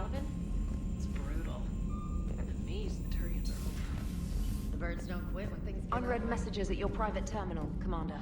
oven? It's brutal. To me, Centurions are over. The birds don't quit when things get Unread ugly. messages at your private terminal, Commander.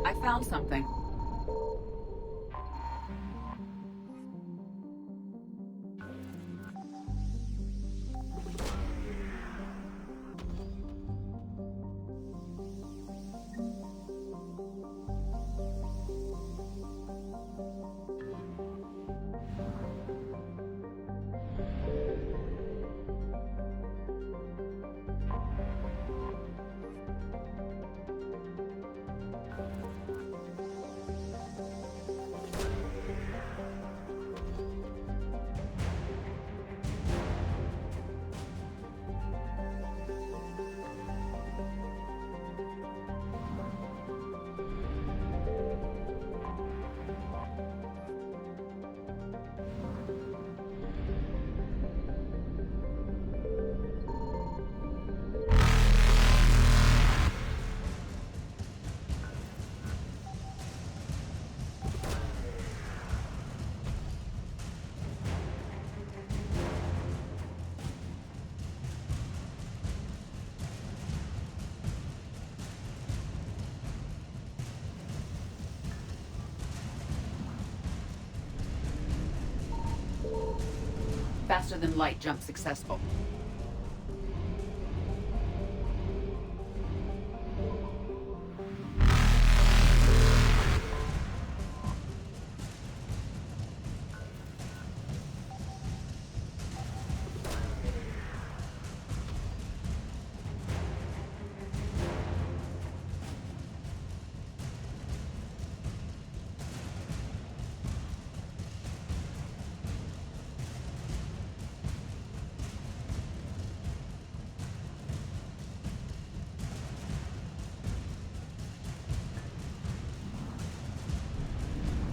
I found something. Faster than light jump successful.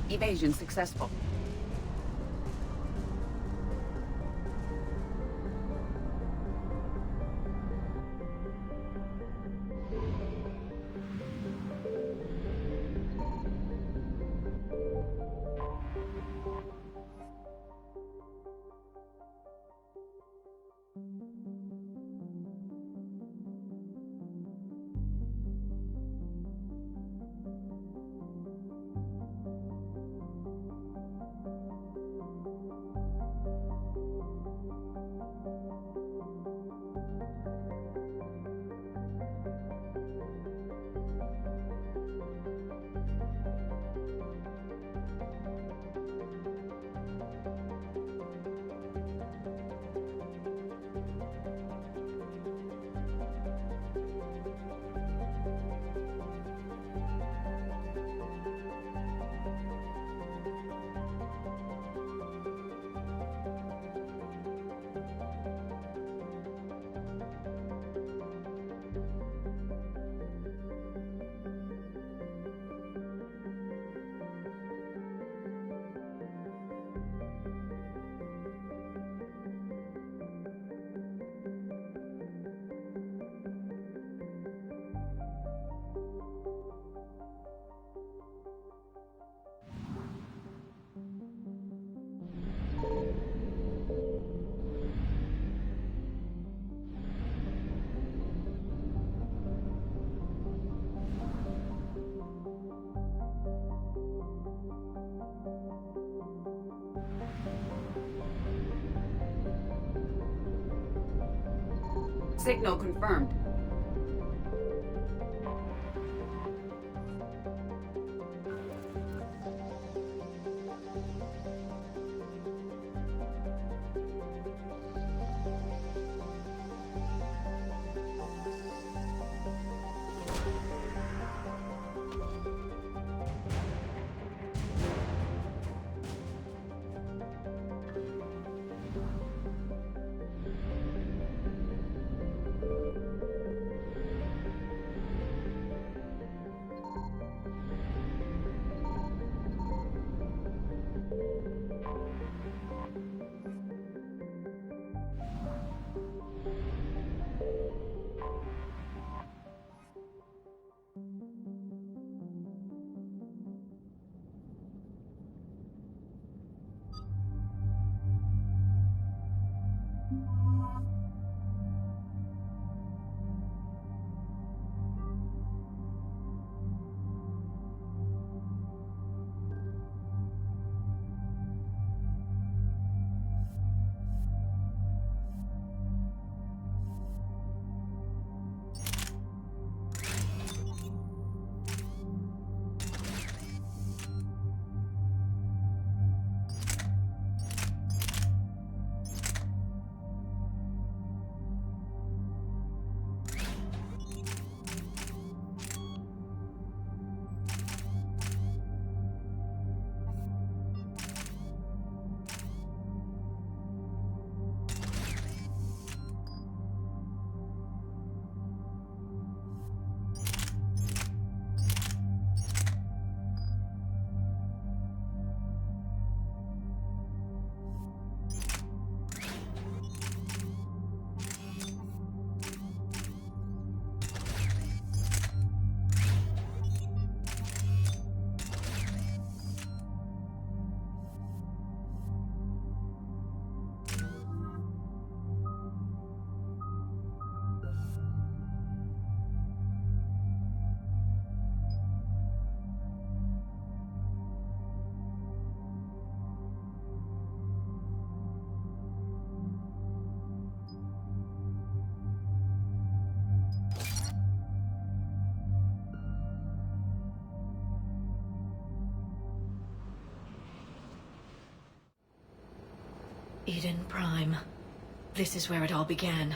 Evasion successful. Signal confirmed. Eden Prime. This is where it all began.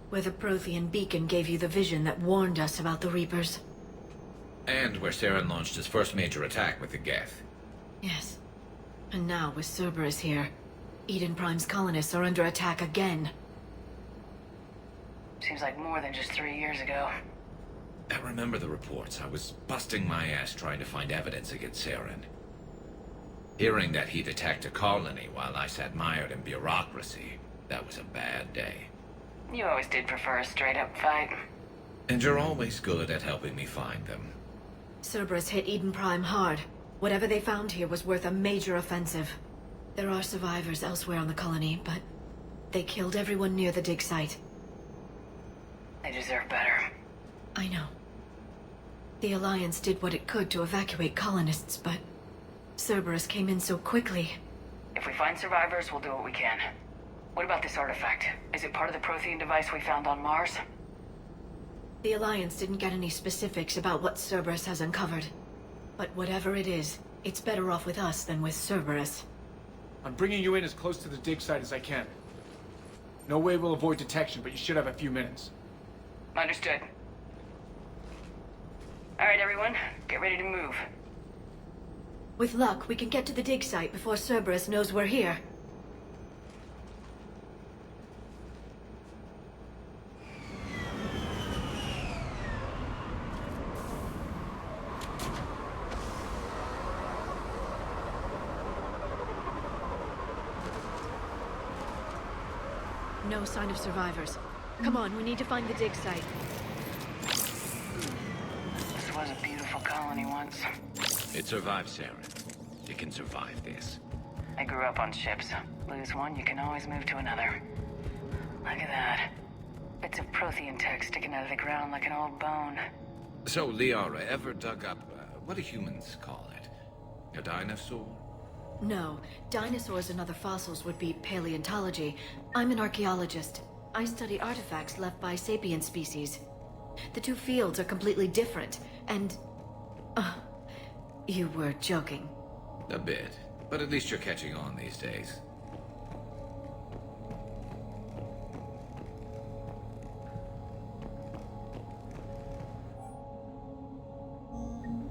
Where the Prothean beacon gave you the vision that warned us about the Reapers. And where Saren launched his first major attack with the Geth. Yes. And now, with Cerberus here, Eden Prime's colonists are under attack again. Seems like more than just 3 years ago. I remember the reports. I was busting my ass trying to find evidence against Saren. Hearing that he'd attacked a colony while I sat mired in bureaucracy, that was a bad day. You always did prefer a straight-up fight. And you're always good at helping me find them. Cerberus hit Eden Prime hard. Whatever they found here was worth a major offensive. There are survivors elsewhere on the colony, but they killed everyone near the dig site. They deserve better. I know. The Alliance did what it could to evacuate colonists, but Cerberus came in so quickly. If we find survivors, we'll do what we can. What about this artifact? Is it part of the Prothean device we found on Mars? The Alliance didn't get any specifics about what Cerberus has uncovered. But whatever it is, it's better off with us than with Cerberus. I'm bringing you in as close to the dig site as I can. No way we'll avoid detection, but you should have a few minutes. Understood. Alright, everyone. Get ready to move. With luck, we can get to the dig site before Cerberus knows we're here. No sign of survivors. Come on, we need to find the dig site. This was a beautiful colony once. It survived Saren. It can survive this. I grew up on ships. Lose one, you can always move to another. Look at that. Bits of Prothean tech sticking out of the ground like an old bone. So, Liara, ever dug up, what do humans call it? A dinosaur? No, dinosaurs and other fossils would be paleontology. I'm an archaeologist. I study artifacts left by sapient species. The two fields are completely different, and... you were joking. A bit. But at least you're catching on these days.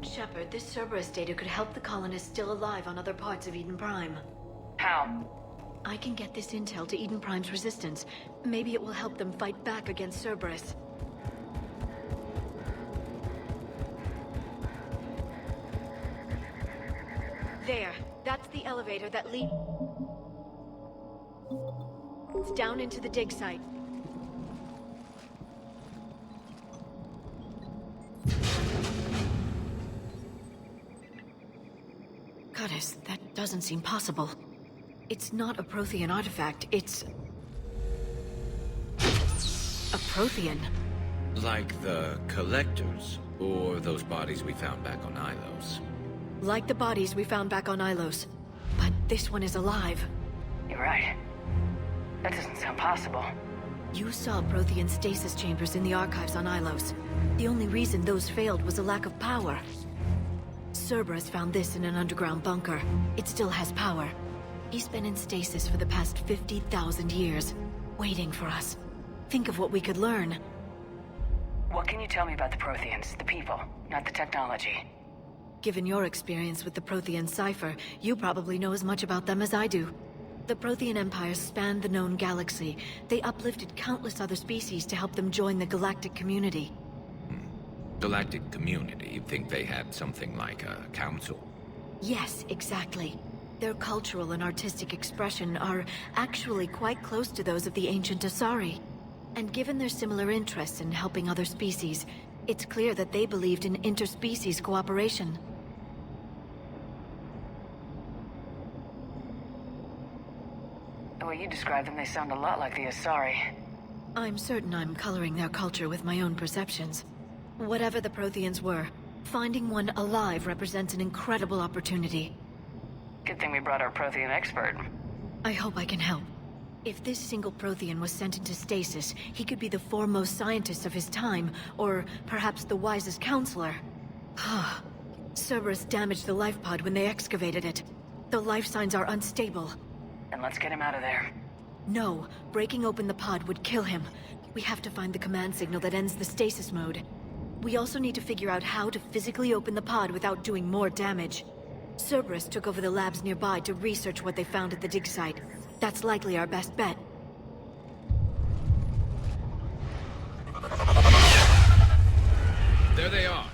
Shepard, this Cerberus data could help the colonists still alive on other parts of Eden Prime. How? I can get this intel to Eden Prime's resistance. Maybe it will help them fight back against Cerberus. There. That's the elevator that leads down into the dig site. Goddess, that doesn't seem possible. It's not a Prothean artifact, it's... a Prothean. Like the Collectors, or those bodies we found back on Ilos. Like the bodies we found back on Ilos. But this one is alive. You're right. That doesn't sound possible. You saw Prothean stasis chambers in the archives on Ilos. The only reason those failed was a lack of power. Cerberus found this in an underground bunker. It still has power. He's been in stasis for the past 50,000 years, waiting for us. Think of what we could learn. What can you tell me about the Protheans, the people, not the technology? Given your experience with the Prothean cipher, you probably know as much about them as I do. The Prothean Empire spanned the known galaxy. They uplifted countless other species to help them join the galactic community. Galactic community? You'd think they had something like a council? Yes, exactly. Their cultural and artistic expression are actually quite close to those of the ancient Asari. And given their similar interests in helping other species, it's clear that they believed in interspecies cooperation. The way you describe them, they sound a lot like the Asari. I'm certain I'm coloring their culture with my own perceptions. Whatever the Protheans were, finding one alive represents an incredible opportunity. Good thing we brought our Prothean expert. I hope I can help. If this single Prothean was sent into stasis, he could be the foremost scientist of his time, or perhaps the wisest counselor. Cerberus damaged the life pod when they excavated it. The life signs are unstable. Then let's get him out of there. No, breaking open the pod would kill him. We have to find the command signal that ends the stasis mode. We also need to figure out how to physically open the pod without doing more damage. Cerberus took over the labs nearby to research what they found at the dig site. That's likely our best bet. There they are.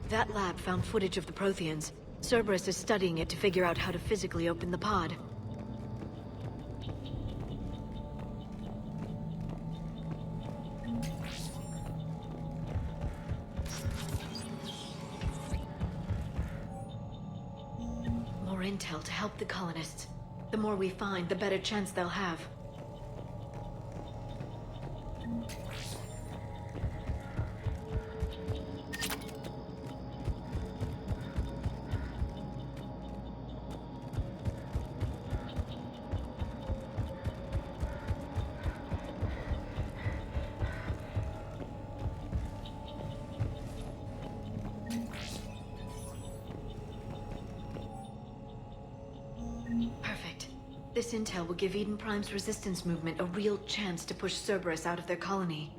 That lab found footage of the Protheans. Cerberus is studying it to figure out how to physically open the pod. intel to help the colonists. The more we find, the better chance they'll have. Perfect. This intel will give Eden Prime's resistance movement a real chance to push Cerberus out of their colony.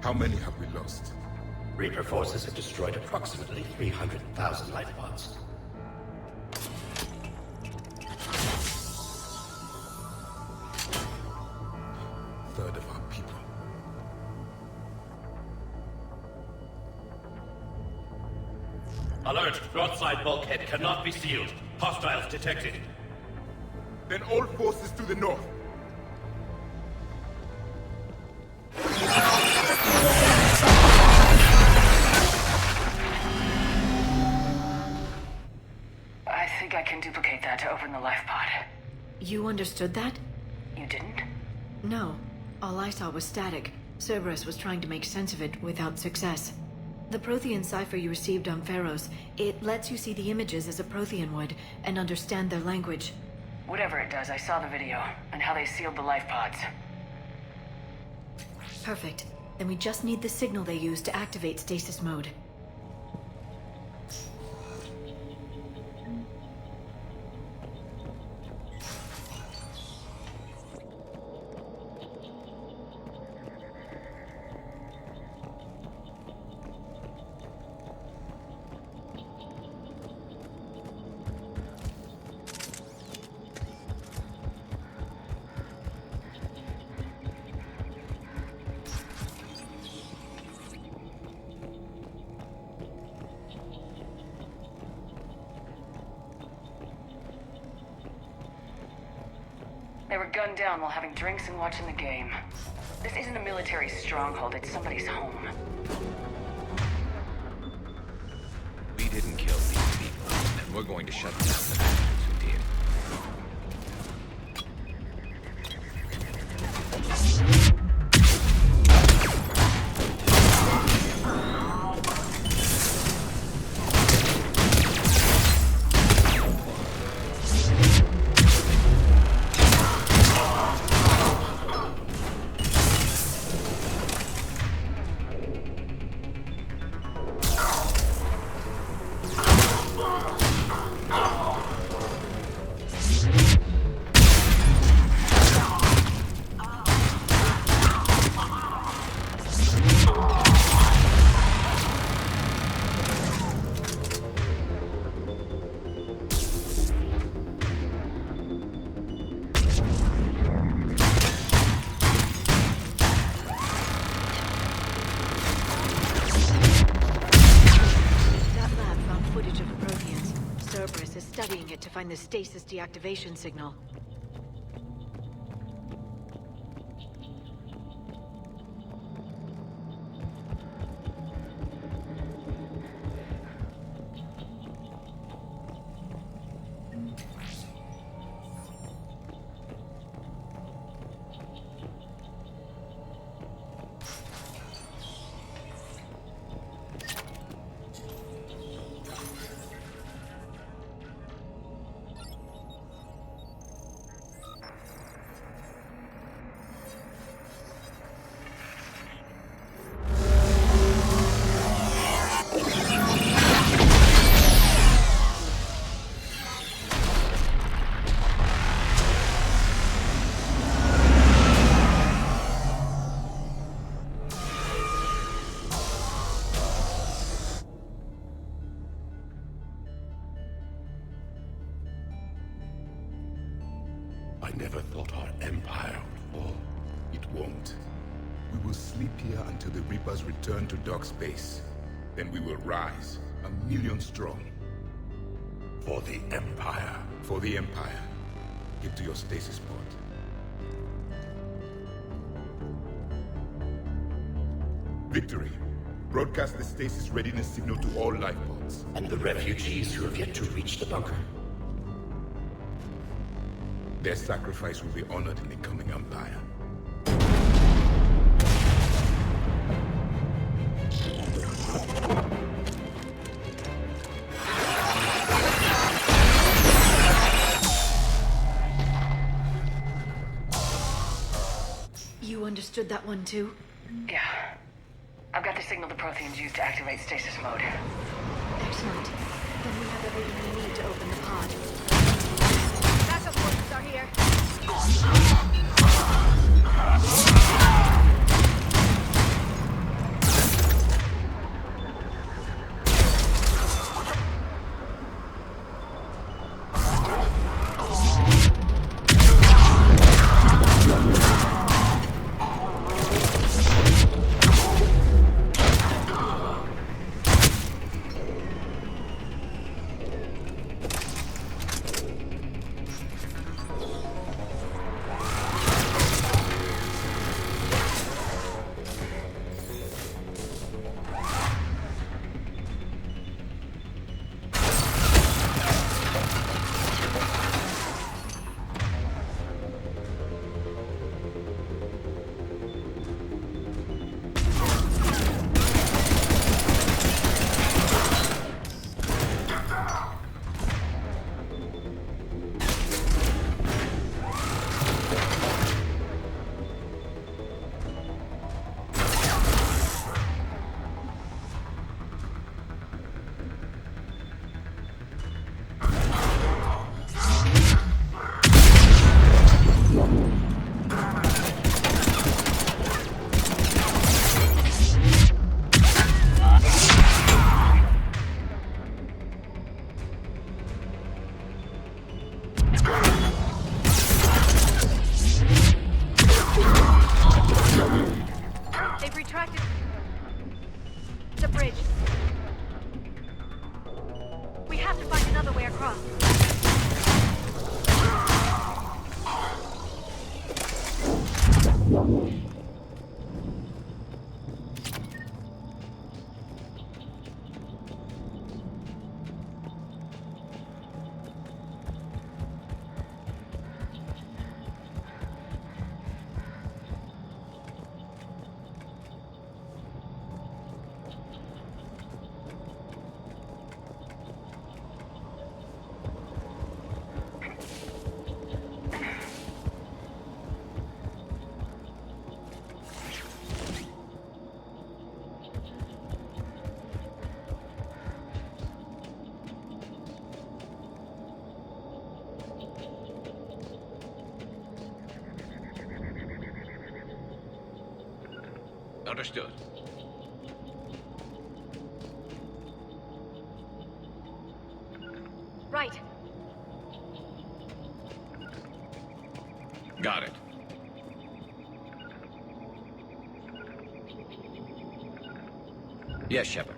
How many have we lost? Reaper forces have destroyed approximately 300,000 life pods. Third of our people. Alert! Broadside bulkhead cannot be sealed. Hostiles detected. Then all forces to the north. I think I can duplicate that to open the life pod. You understood that? You didn't? No. All I saw was static. Cerberus was trying to make sense of it without success. The Prothean cipher you received on Pharaohs, it lets you see the images as a Prothean would, and understand their language. Whatever it does, I saw the video, and how they sealed the life pods. Perfect. Then we just need the signal they use to activate stasis mode. They were gunned down while having drinks and watching the game. This isn't a military stronghold, it's somebody's home. We didn't kill these people, and we're going to shut down the bastards who did. find the stasis deactivation signal. I never thought our empire would fall. It won't. We will sleep here until the Reapers return to dark space. Then we will rise, 1,000,000 strong. For the Empire. For the Empire. Get to your stasis pod. Victory. Broadcast the stasis readiness signal to all life pods. And the refugees who have yet to reach the bunker. Their sacrifice will be honored in the coming Empire. You understood that one too? Yeah. I've got the signal the Protheans used to activate stasis mode. Excellent. Then we have everything we need to open the pod. Backup forces are here. They've retracted the bridge. We have to find another way across. Understood. Right. Got it. Yes, Shepard.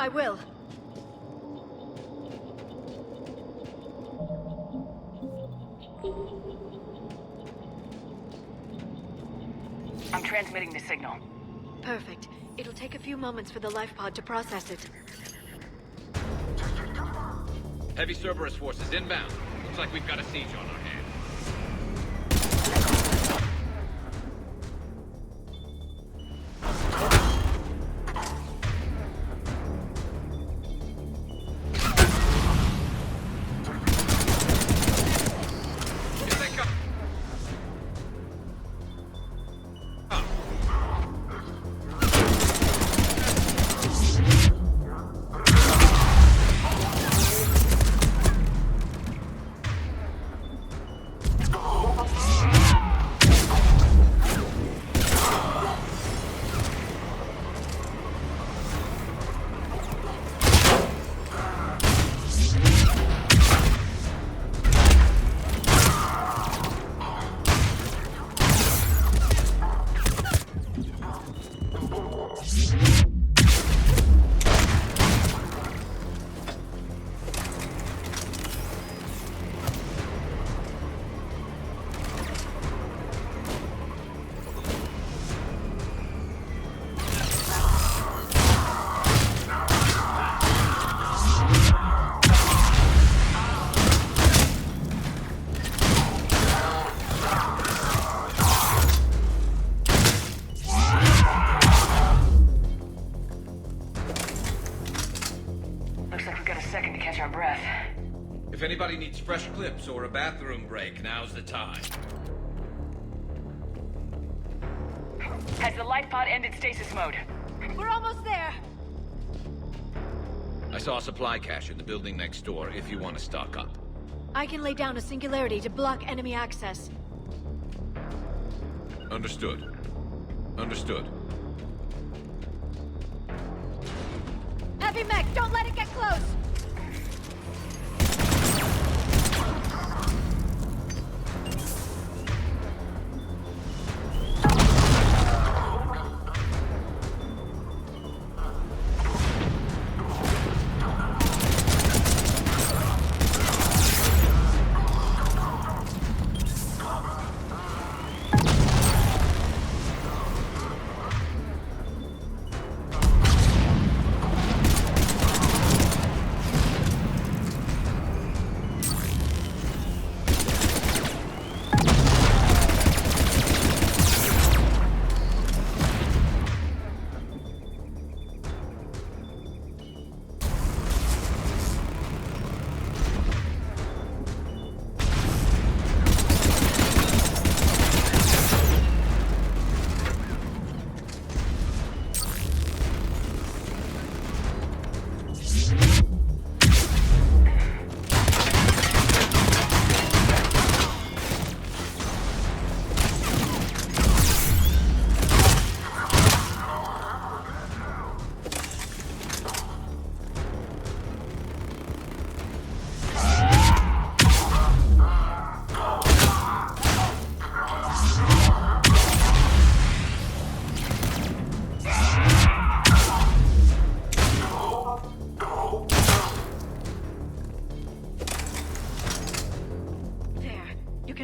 I will. I'm transmitting the signal. Perfect. It'll take a few moments for the life pod to process it. Heavy Cerberus forces inbound. Looks like we've got a siege on our hands. Here they come. Looks like we've got a second to catch our breath. If anybody needs fresh clips or a bathroom break, now's the time. Has the life pod ended stasis mode? We're almost there! I saw a supply cache in the building next door if you want to stock up. I can lay down a singularity to block enemy access. Understood. Understood. Heavy mech, don't let it get close!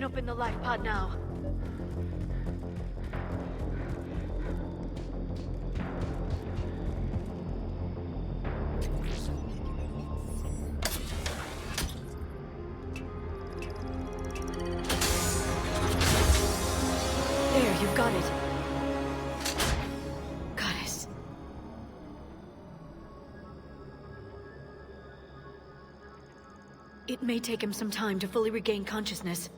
Open the life pod now. There, you've got it. Goddess. It may take him some time to fully regain consciousness.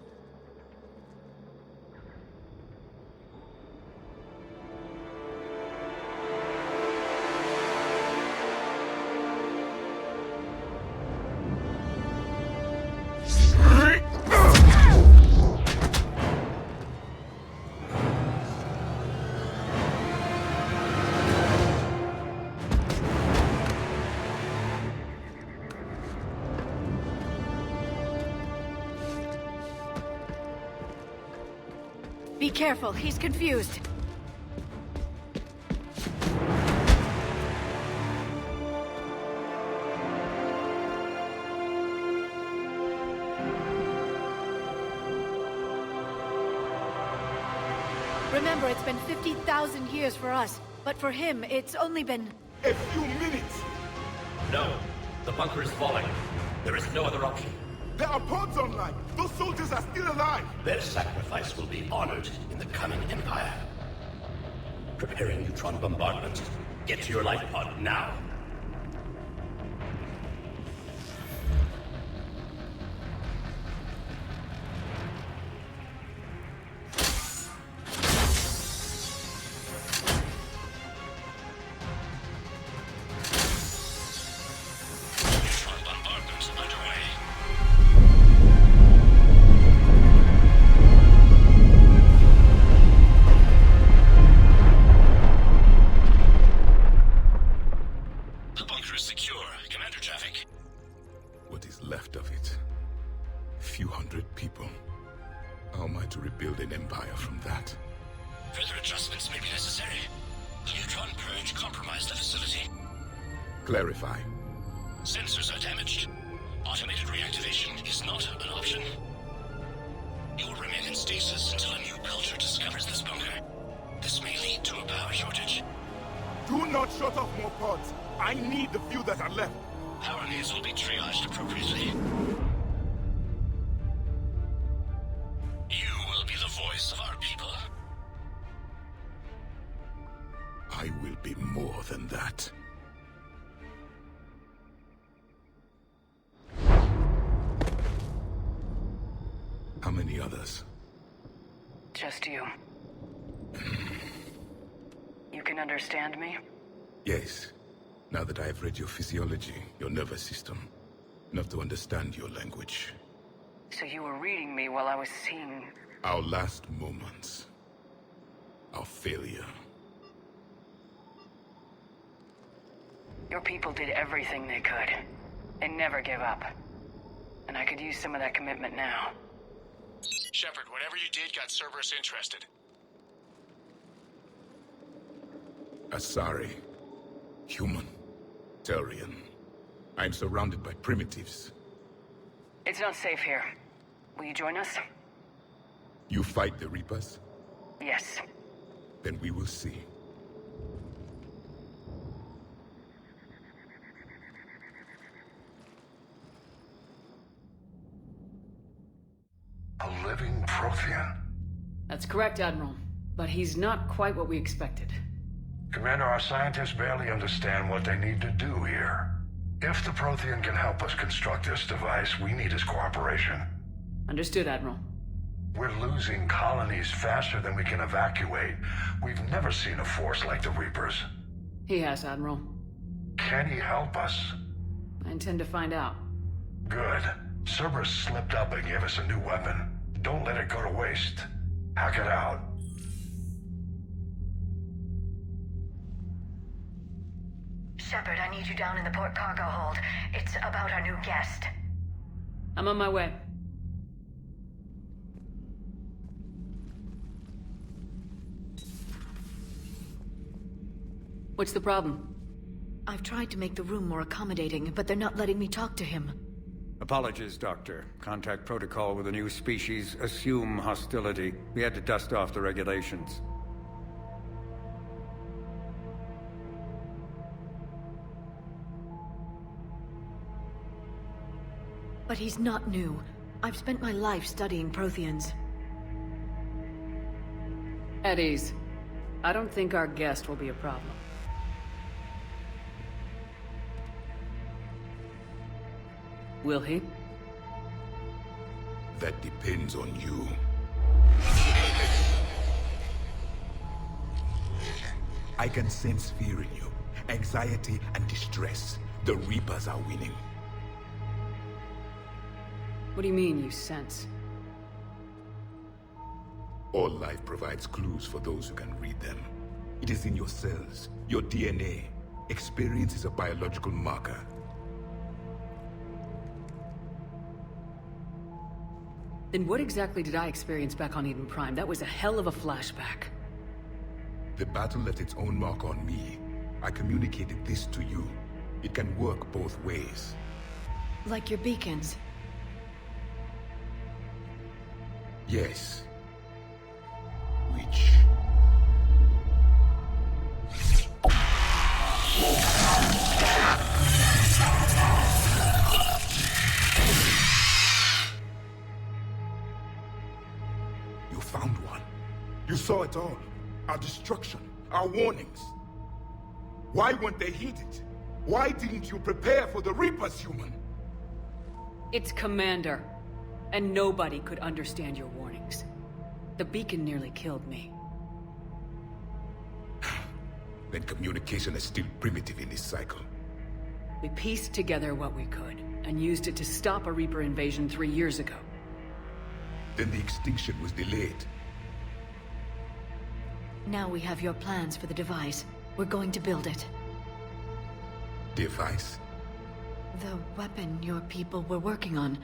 Be careful, he's confused. Remember, it's been 50,000 years for us, but for him, it's only been... A few minutes! No. The bunker is falling. There is no other option. There are pods online! Those soldiers are still alive! Their sacrifice will be honored in the coming Empire. Preparing neutron bombardment. Get to your life pod now. Neutron bombardment underway. The bunker is secure. Commander traffic. What is left of it? A few hundred people. How am I to rebuild an empire from that? Further adjustments may be necessary. The neutron purge compromised the facility. Clarify. Sensors are damaged. Automated reactivation is not an option. You will remain in stasis until a new culture discovers this bunker. This may lead to a power shortage. Do not shut off more pods! I need the few that are left! Power needs will be triaged appropriately. You will be the voice of our people. I will be more than that. How many others? Just you. You can understand me? Yes. Now that I have read your physiology, your nervous system, enough to understand your language. So you were reading me while I was seeing... Our last moments. Our failure. Your people did everything they could. They never give up. And I could use some of that commitment now. Shepard, whatever you did got Cerberus interested. Asari. Human. Turian. I'm surrounded by primitives. It's not safe here. Will you join us? You fight the Reapers? Yes. Then we will see. A living Prothean? That's correct, Admiral. But he's not quite what we expected. Commander, our scientists barely understand what they need to do here. If the Prothean can help us construct this device, we need his cooperation. Understood, Admiral. We're losing colonies faster than we can evacuate. We've never seen a force like the Reapers. He has, Admiral. Can he help us? I intend to find out. Good. Cerberus slipped up and gave us a new weapon. Don't let it go to waste. Hack it out. Shepard, I need you down in the port cargo hold. It's about our new guest. I'm on my way. What's the problem? I've tried to make the room more accommodating, but they're not letting me talk to him. Apologies, Doctor. Contact protocol with a new species. Assume hostility. We had to dust off the regulations. But he's not new. I've spent my life studying Protheans. At ease. I don't think our guest will be a problem. Will he? That depends on you. I can sense fear in you. Anxiety and distress. The Reapers are winning. What do you mean, you sense? All life provides clues for those who can read them. It is in your cells, your DNA. Experience is a biological marker. Then what exactly did I experience back on Eden Prime? That was a hell of a flashback. The battle left its own mark on me. I communicated this to you. It can work both ways. Like your beacons. Yes. Which found one. You saw it all. Our destruction, our warnings. Why weren't they heeded? Why didn't you prepare for the Reapers, human? It's Commander. And nobody could understand your warnings. The beacon nearly killed me. Then communication is still primitive in this cycle. We pieced together what we could, and used it to stop a Reaper invasion 3 years ago. Then the extinction was delayed. Now we have your plans for the device. We're going to build it. Device? The weapon your people were working on.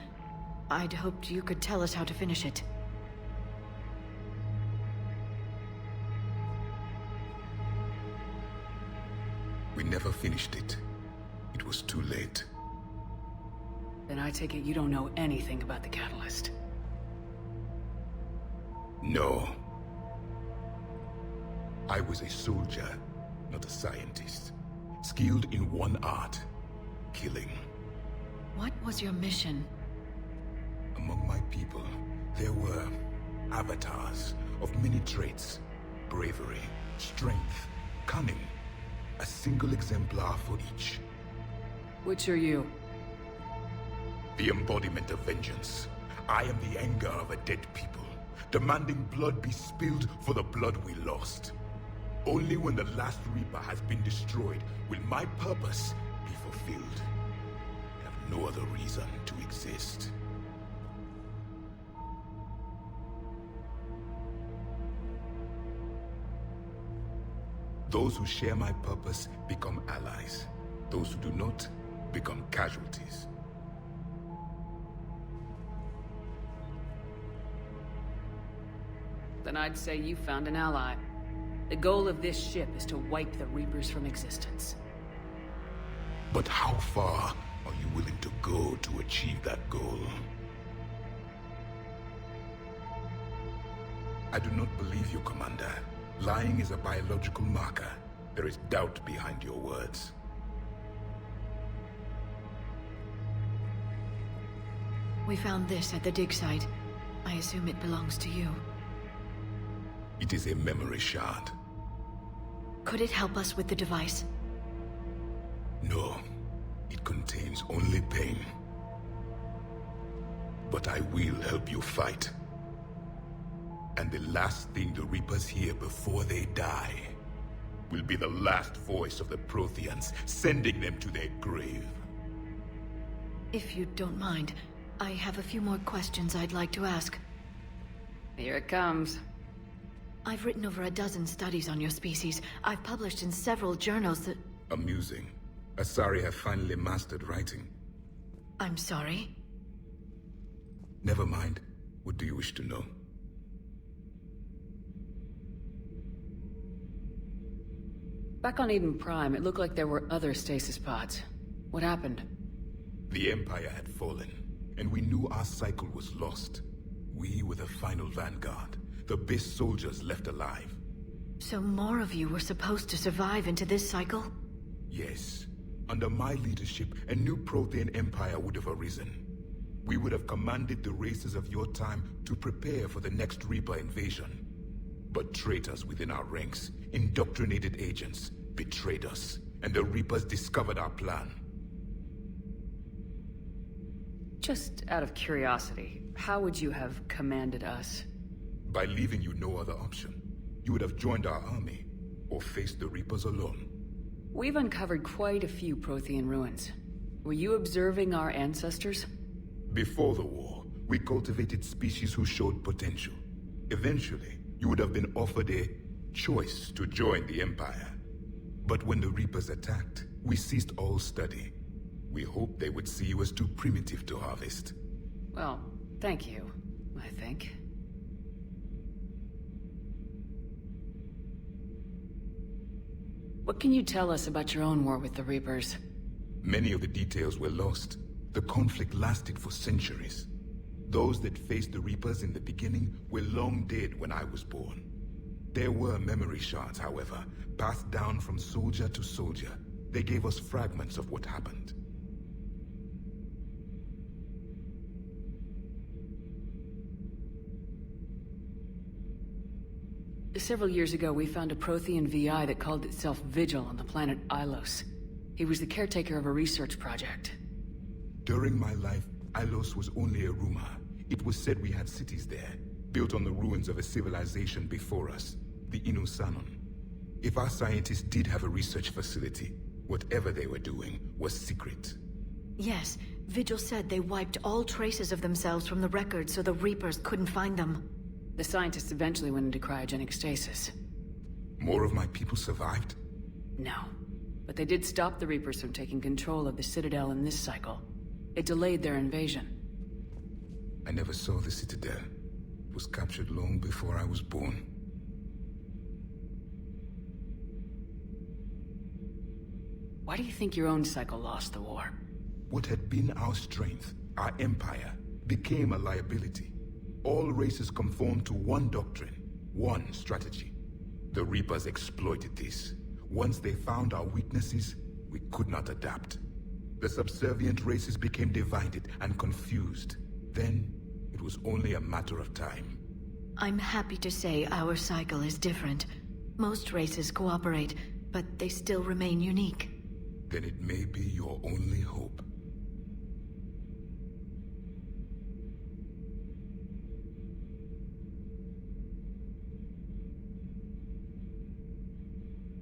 I'd hoped you could tell us how to finish it. We never finished it. It was too late. Then I take it you don't know anything about the catalyst. No. I was a soldier, not a scientist. Skilled in one art, killing. What was your mission? Among my people, there were avatars of many traits. Bravery, strength, cunning. A single exemplar for each. Which are you? The embodiment of vengeance. I am the anger of a dead people, demanding blood be spilled for the blood we lost. Only when the last Reaper has been destroyed will my purpose be fulfilled. I have no other reason to exist. Those who share my purpose become allies. Those who do not become casualties. Then I'd say you found an ally. The goal of this ship is to wipe the Reapers from existence. But how far are you willing to go to achieve that goal? I do not believe you, Commander. Lying is a biological marker. There is doubt behind your words. We found this at the dig site. I assume it belongs to you. It is a memory shard. Could it help us with the device? No. It contains only pain. But I will help you fight. And the last thing the Reapers hear before they die will be the last voice of the Protheans, sending them to their grave. If you don't mind, I have a few more questions I'd like to ask. Here it comes. I've written over a dozen studies on your species. I've published in several journals that... Amusing. Asari have finally mastered writing. I'm sorry? Never mind. What do you wish to know? Back on Eden Prime, it looked like there were other stasis pods. What happened? The Empire had fallen, and we knew our cycle was lost. We were the final vanguard, the best soldiers left alive. So more of you were supposed to survive into this cycle? Yes. Under my leadership, a new Prothean empire would have arisen. We would have commanded the races of your time to prepare for the next Reaper invasion. But traitors within our ranks, indoctrinated agents, betrayed us, and the Reapers discovered our plan. Just out of curiosity, how would you have commanded us? By leaving you no other option. You would have joined our army, or faced the Reapers alone. We've uncovered quite a few Prothean ruins. Were you observing our ancestors? Before the war, we cultivated species who showed potential. Eventually, you would have been offered a choice to join the Empire. But when the Reapers attacked, we ceased all study. We hoped they would see you as too primitive to harvest. Well, thank you, I think. What can you tell us about your own war with the Reapers? Many of the details were lost. The conflict lasted for centuries. Those that faced the Reapers in the beginning were long dead when I was born. There were memory shards, however, passed down from soldier to soldier. They gave us fragments of what happened. Several years ago, we found a Prothean VI that called itself Vigil on the planet Ilos. He was the caretaker of a research project. During my life, Ilos was only a rumor. It was said we had cities there, built on the ruins of a civilization before us, the Inusanon. If our scientists did have a research facility, whatever they were doing was secret. Yes, Vigil said they wiped all traces of themselves from the records so the Reapers couldn't find them. The scientists eventually went into cryogenic stasis. More of my people survived? No. But they did stop the Reapers from taking control of the Citadel in this cycle. It delayed their invasion. I never saw the Citadel. It was captured long before I was born. Why do you think your own cycle lost the war? What had been our strength, our empire, became a liability. All races conformed to one doctrine, one strategy. The Reapers exploited this. Once they found our weaknesses, we could not adapt. The subservient races became divided and confused. Then, it was only a matter of time. I'm happy to say our cycle is different. Most races cooperate, but they still remain unique. Then it may be your only hope.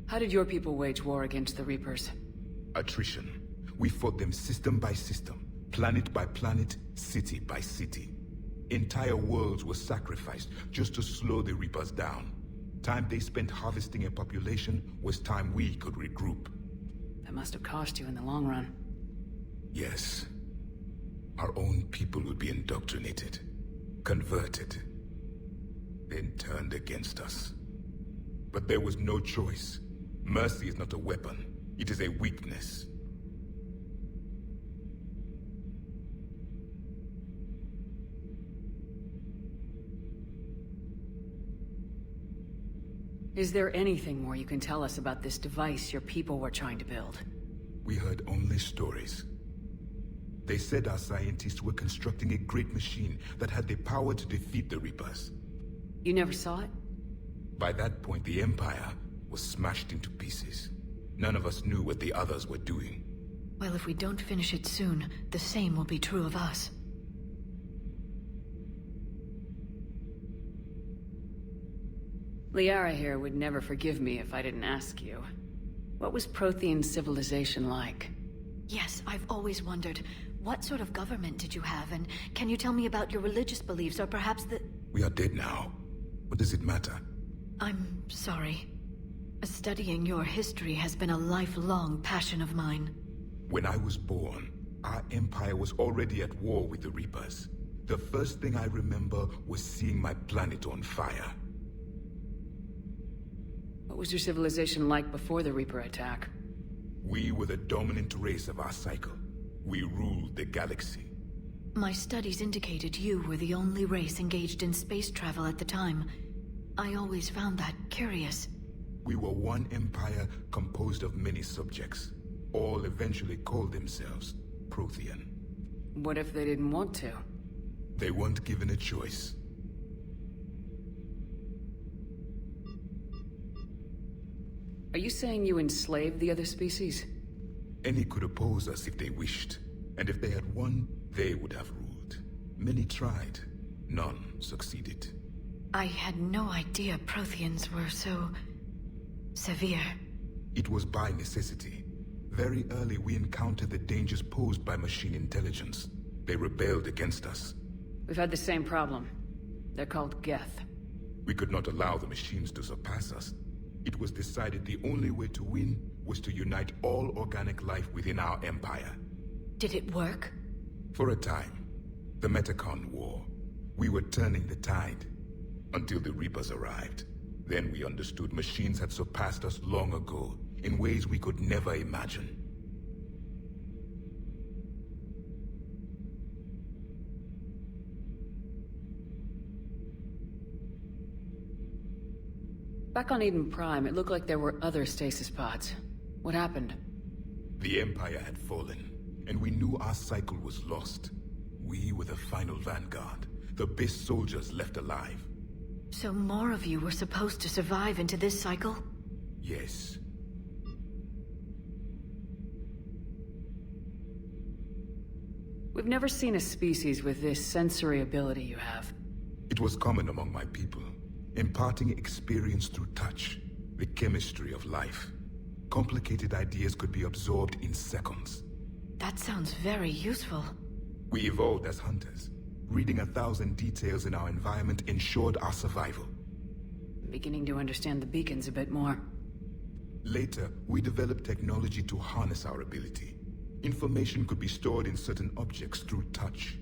How did your people wage war against the Reapers? Attrition. We fought them system by system, planet by planet, city by city. Entire worlds were sacrificed just to slow the Reapers down. Time they spent harvesting a population was time we could regroup. That must have cost you in the long run. Yes. Our own people would be indoctrinated, converted, then turned against us. But there was no choice. Mercy is not a weapon. It is a weakness. Is there anything more you can tell us about this device your people were trying to build? We heard only stories. They said our scientists were constructing a great machine that had the power to defeat the Reapers. You never saw it? By that point, the Empire was smashed into pieces. None of us knew what the others were doing. Well, if we don't finish it soon, the same will be true of us. Liara here would never forgive me if I didn't ask you. What was Prothean civilization like? Yes, I've always wondered, what sort of government did you have, and can you tell me about your religious beliefs, or perhaps the... We are dead now. What does it matter? I'm sorry. Studying your history has been a lifelong passion of mine. When I was born, our empire was already at war with the Reapers. The first thing I remember was seeing my planet on fire. What was your civilization like before the Reaper attack? We were the dominant race of our cycle. We ruled the galaxy. My studies indicated you were the only race engaged in space travel at the time. I always found that curious. We were one empire composed of many subjects. All eventually called themselves Prothean. What if they didn't want to? They weren't given a choice. Are you saying you enslaved the other species? Any could oppose us if they wished. And if they had won, they would have ruled. Many tried. None succeeded. I had no idea Protheans were so... severe. It was by necessity. Very early we encountered the dangers posed by machine intelligence. They rebelled against us. We've had the same problem. They're called Geth. We could not allow the machines to surpass us. It was decided the only way to win was to unite all organic life within our empire. Did it work? For a time. The Metacon War. We were turning the tide. Until the Reapers arrived. Then we understood machines had surpassed us long ago, in ways we could never imagine. Back on Eden Prime, it looked like there were other stasis pods. What happened? The Empire had fallen, and we knew our cycle was lost. We were the final vanguard, the best soldiers left alive. So more of you were supposed to survive into this cycle? Yes. We've never seen a species with this sensory ability you have. It was common among my people, imparting experience through touch, the chemistry of life. Complicated ideas could be absorbed in seconds. That sounds very useful. We evolved as hunters. Reading 1,000 details in our environment ensured our survival. I'm beginning to understand the beacons a bit more. Later, we developed technology to harness our ability. Information could be stored in certain objects through touch.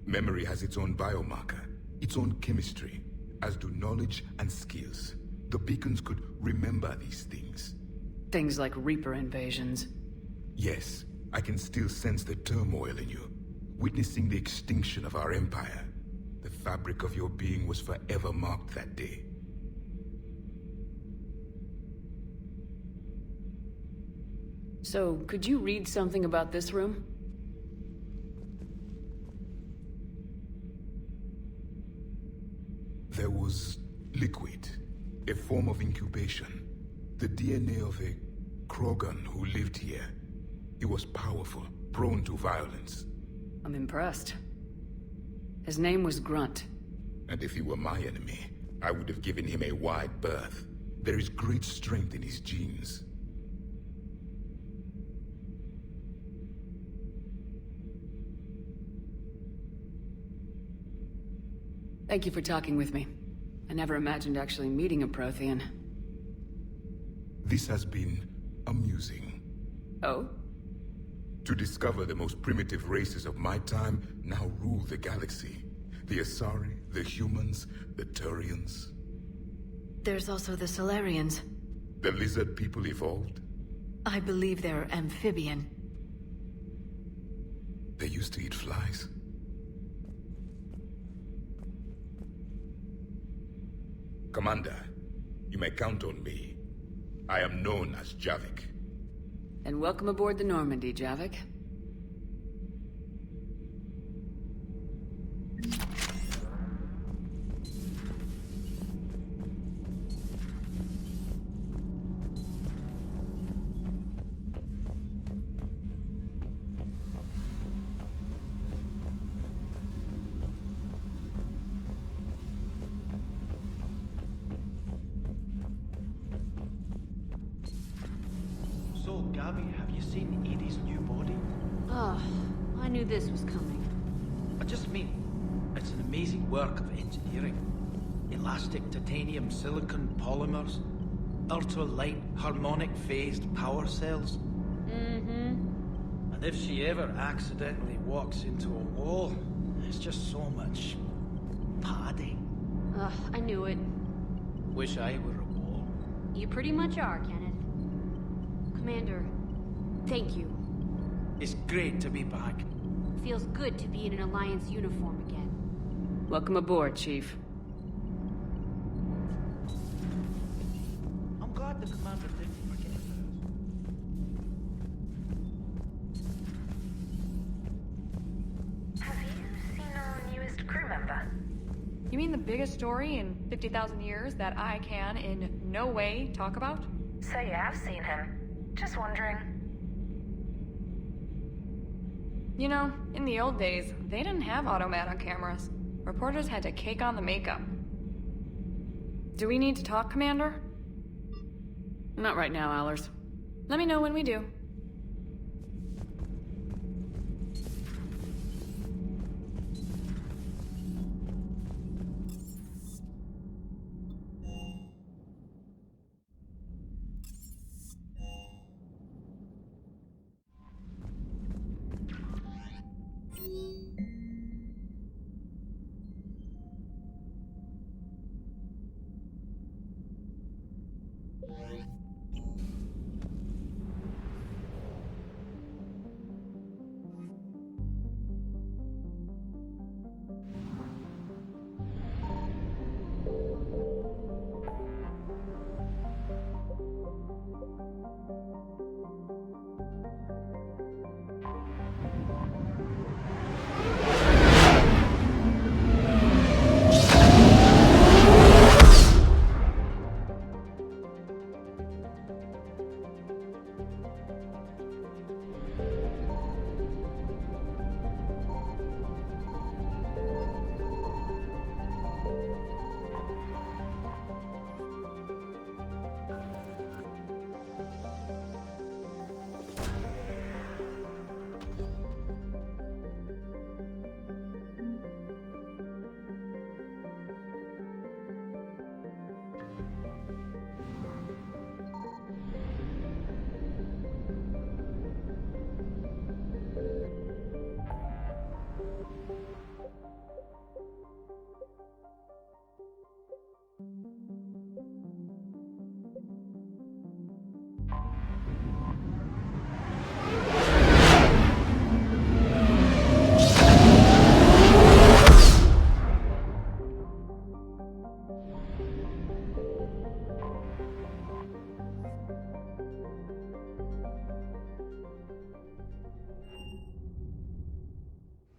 Memory has its own biomarker, its own chemistry, as do knowledge and skills. The beacons could remember these things. Things like Reaper invasions. Yes, I can still sense the turmoil in you, witnessing the extinction of our empire. The fabric of your being was forever marked that day. So, could you read something about this room? There was liquid, a form of incubation. The DNA of a Krogan who lived here. He was powerful, prone to violence. I'm impressed. His name was Grunt. And if he were my enemy, I would have given him a wide berth. There is great strength in his genes. Thank you for talking with me. I never imagined actually meeting a Prothean. This has been amusing. Oh? To discover the most primitive races of my time now rule the galaxy. The Asari, the humans, the Turians. There's also the Solarians. The lizard people evolved. I believe they're amphibian. They used to eat flies. Commander, you may count on me. I am known as Javik. And welcome aboard the Normandy, Javik. So, Gabby, have you seen Edie's new body? Oh, I knew this was coming. I just mean, it's an amazing work of engineering. Elastic titanium silicon polymers, ultra-light harmonic phased power cells. Mm-hmm. And if she ever accidentally walks into a wall, there's just so much padding. Ugh, I knew it. Wish I were a wall. You pretty much are, Kenneth. Commander, thank you. It's great to be back. Feels good to be in an Alliance uniform again. Welcome aboard, Chief. I'm glad the commander didn't forget us. Have you seen our newest crew member? You mean the biggest story in 50,000 years that I can in no way talk about? So you have seen him. Just wondering. You know, in the old days, they didn't have automat on cameras. Reporters had to cake on the makeup. Do we need to talk, Commander? Not right now, Allers. Let me know when we do.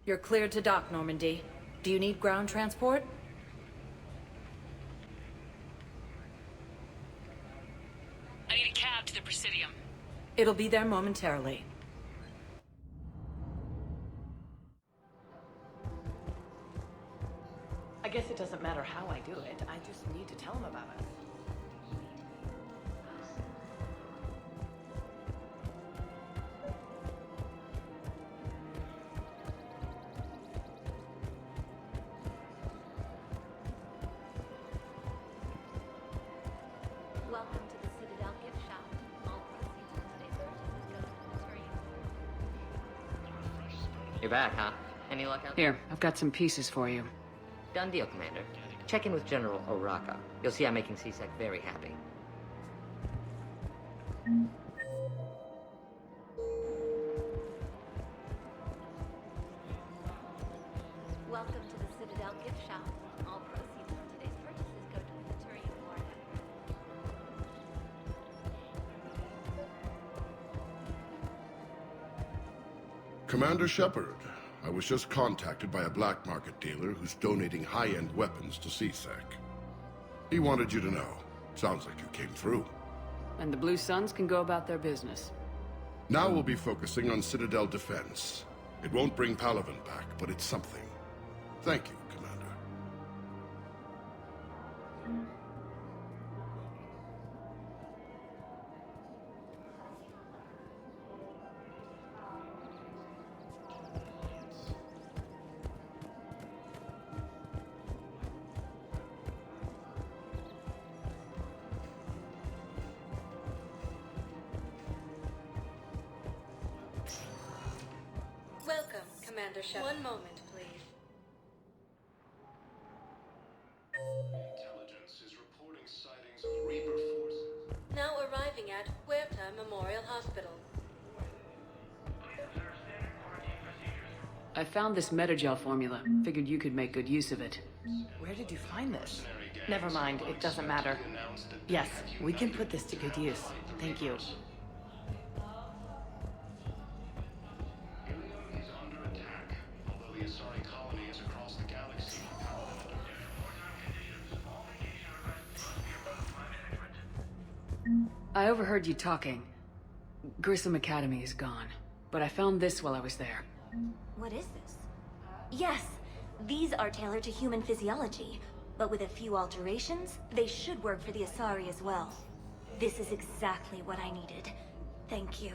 You're cleared to dock, Normandy. Do you need ground transport? I need a cab to the Presidium. It'll be there momentarily. I guess it doesn't matter how I do it. I just need to tell him about it. Welcome to the Citadel gift shop. All proceeds from today's purchases go to the Naturians. You're back, huh? Any luck out there? Here, I've got some pieces for you. Done deal, Commander. Check in with General Oraka. You'll see I'm making CSEC very happy. Welcome to the Citadel gift shop. All proceeds from today's purchases go to the Naturian War effort. Commander Shepard, I was just contacted by a black market dealer who's donating high-end weapons to CSEC. He wanted you to know. Sounds like you came through. And the Blue Suns can go about their business. Now we'll be focusing on Citadel defense. It won't bring Palaven back, but it's something. Thank you, Commander. Welcome, Commander Shepard. One moment, please. Intelligence is reporting sightings of Reaper forces. Now arriving at Huerta Memorial Hospital. I found this Metagel formula. Figured you could make good use of it. Where did you find this? Never mind, it doesn't matter. Yes, we can put this to good use. Thank you. I overheard you talking. Grissom Academy is gone, but I found this while I was there. What is this? Yes, these are tailored to human physiology, but with a few alterations, they should work for the Asari as well. This is exactly what I needed. Thank you.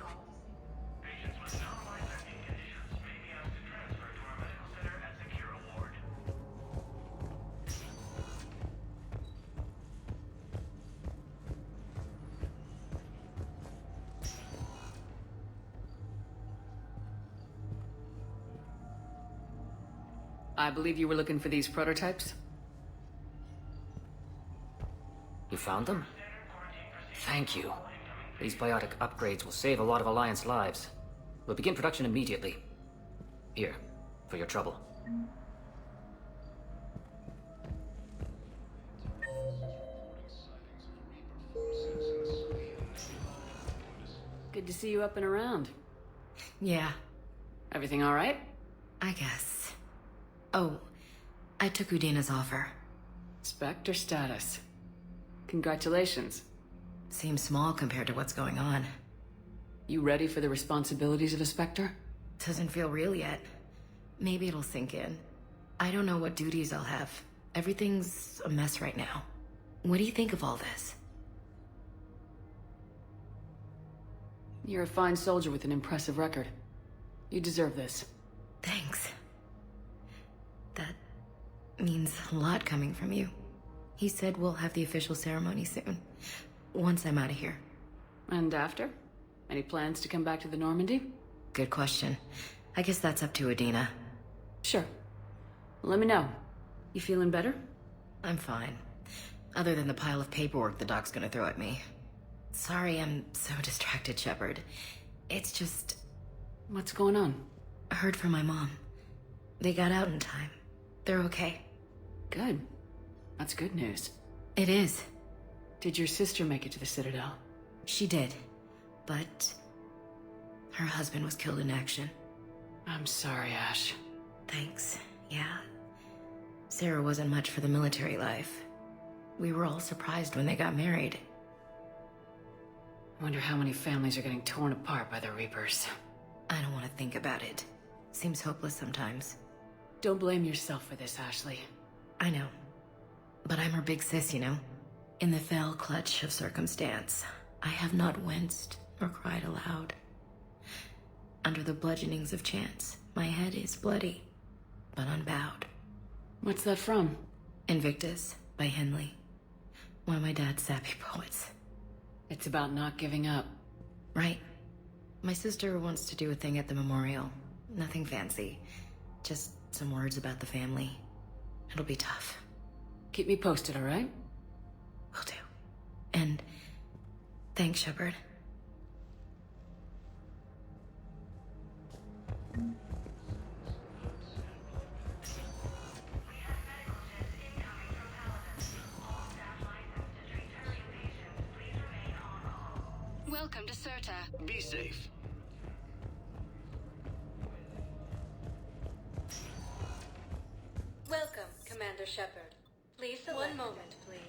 I believe you were looking for these prototypes? You found them? Thank you. These biotic upgrades will save a lot of Alliance lives. We'll begin production immediately. Here, for your trouble. Good to see you up and around. Yeah, Everything all right? I guess. Oh, I took Udina's offer. Spectre status. Congratulations. Seems small compared to what's going on. You ready for the responsibilities of a Spectre? Doesn't feel real yet. Maybe it'll sink in. I don't know what duties I'll have. Everything's a mess right now. What do you think of all this? You're a fine soldier with an impressive record. You deserve this. Thanks. That means a lot coming from you. He said we'll have the official ceremony soon. Once I'm out of here. And after? Any plans to come back to the Normandy? Good question. I guess that's up to Udina. Sure. Let me know. You feeling better? I'm fine. Other than the pile of paperwork the doc's gonna throw at me. Sorry I'm so distracted, Shepard. It's just... What's going on? I heard from my mom. They got out in time. They're okay. Good. That's good news. It is. Did your sister make it to the Citadel? She did. But... her husband was killed in action. I'm sorry, Ash. Thanks. Yeah. Sarah wasn't much for the military life. We were all surprised when they got married. I wonder how many families are getting torn apart by the Reapers. I don't want to think about it. Seems hopeless sometimes. Don't blame yourself for this, Ashley. I know. But I'm her big sis, you know? In the fell clutch of circumstance, I have not winced or cried aloud. Under the bludgeonings of chance, my head is bloody, but unbowed. What's that from? Invictus by Henley. One of my dad's sappy poets. It's about not giving up. Right. My sister wants to do a thing at the memorial. Nothing fancy. Just some words about the family. It'll be tough. Keep me posted, all right? Will do. And thanks, Shepard. Welcome to Serta. Be safe. Welcome, Commander Shepard. Please select. One moment, please.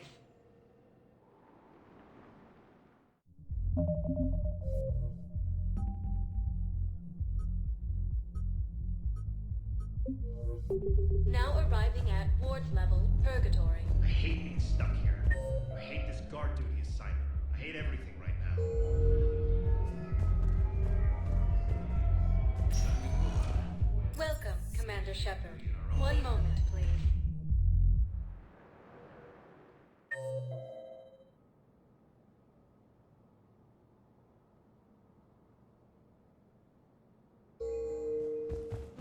Now arriving at ward level purgatory. I hate being stuck here. I hate this guard duty assignment. I hate everything right now. Welcome, Commander Shepard. One moment, please.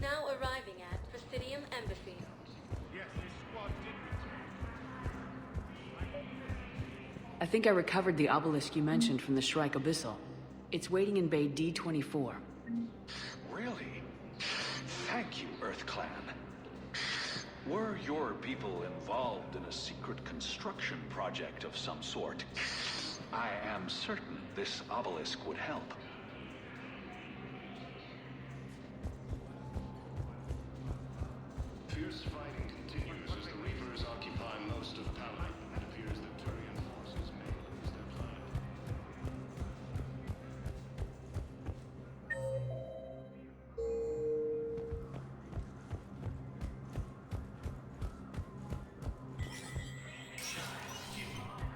Now arriving at Presidium Embassy. Yes, this squad did I think I recovered the obelisk you mentioned from the Shrike Abyssal. It's waiting in Bay D-24. Really? Thank you, Earth Clan. Were your people involved in a secret construction project of some sort, I am certain this obelisk would help. Fierce fighting continues as the Reapers occupy most of Paladin. It appears that Turian forces may lose their planet.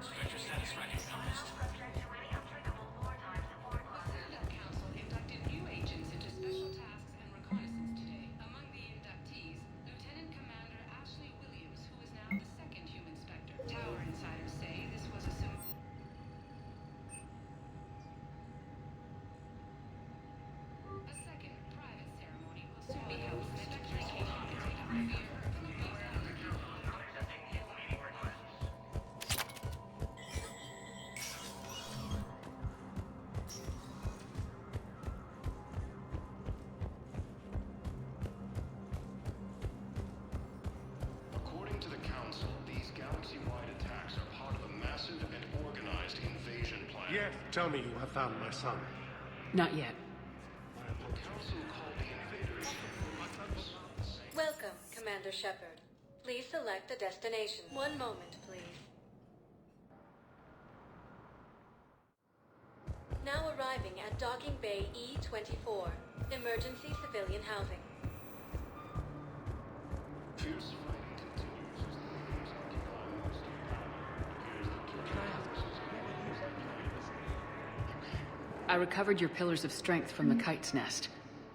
Structure status recognized. Council inducted new agents into special tasks and reconnaissance today. Among the inductees, Lieutenant Commander Ashley Williams, who is now the second human Spectre. Tower insiders say this was a second private ceremony will soon be held for Spectre's review. According to the Council, these galaxy-wide attacks are part of a massive and organized invasion plan. Yes, tell me you have found my son. Not yet. The Council called the invaders Welcome, Commander Shepard. Please select a destination. One moment, please. Now arriving at Docking Bay E-24, emergency civilian housing. fierce fighting continues as the Reapers occupy most of Paladin. It appears that Turian forces may lose their planet. I recovered your pillars of strength from the kite's nest.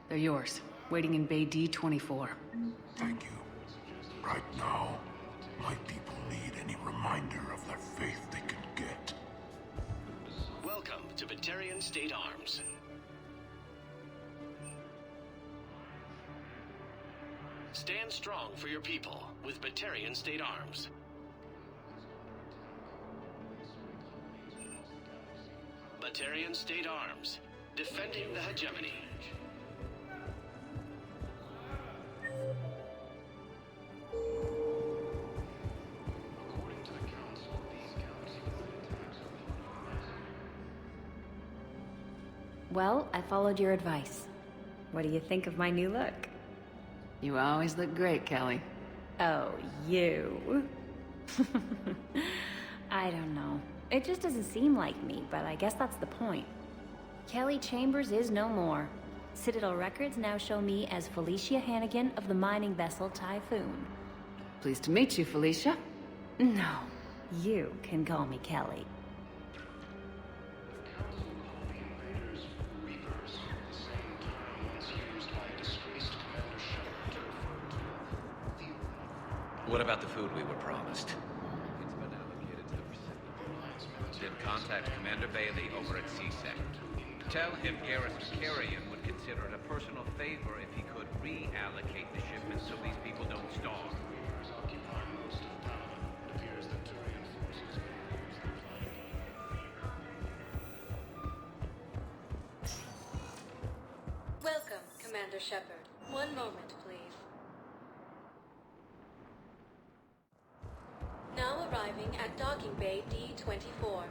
They're yours, waiting in Bay D-24. Thank you. Right now, my people need any reminder of their faith they can get. Welcome to Batarian State Arms. Stand strong for your people with Batarian State Arms. Batarian State Arms, defending the hegemony. Well, I followed your advice. What do you think of my new look? You always look great, Kelly. Oh, you. I don't know. It just doesn't seem like me, but I guess that's the point. Kelly Chambers is no more. Citadel records now show me as Felicia Hannigan of the mining vessel Typhoon. Pleased to meet you, Felicia. No, you can call me Kelly. What about the food we were promised? It's been allocated to the Pacific. Then contact Commander Bailey over at CSEC. Tell him Garrus Vicarian would consider it a personal favor if he could reallocate the shipments so these people don't starve. Welcome, Commander Shepard. One moment, please. Now arriving at Docking Bay D-24.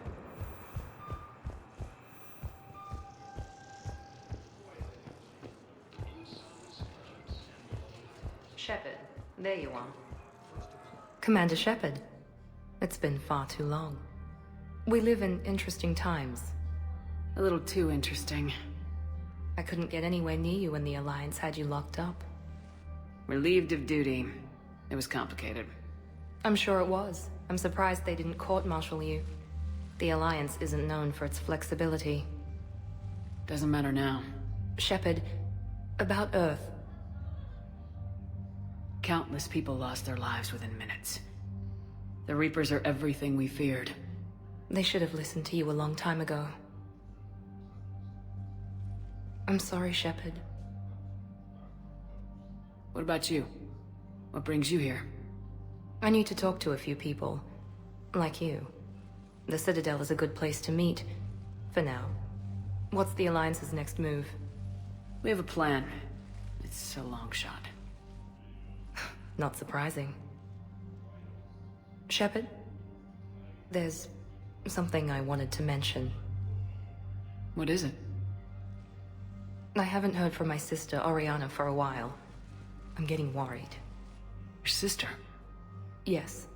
Shepard, there you are. Commander Shepard, it's been far too long. We live in interesting times. A little too interesting. I couldn't get anywhere near you when the Alliance had you locked up. Relieved of duty. It was complicated. I'm sure it was. I'm surprised they didn't court-martial you. The Alliance isn't known for its flexibility. Doesn't matter now. Shepard, about Earth. Countless people lost their lives within minutes. The Reapers are everything we feared. They should have listened to you a long time ago. I'm sorry, Shepard. What about you? What brings you here? I need to talk to a few people. Like you. The Citadel is a good place to meet. For now. What's the Alliance's next move? We have a plan. It's a long shot. Not surprising. Shepard? There's something I wanted to mention. What is it? I haven't heard from my sister, Oriana, for a while. I'm getting worried. Your sister? Yes.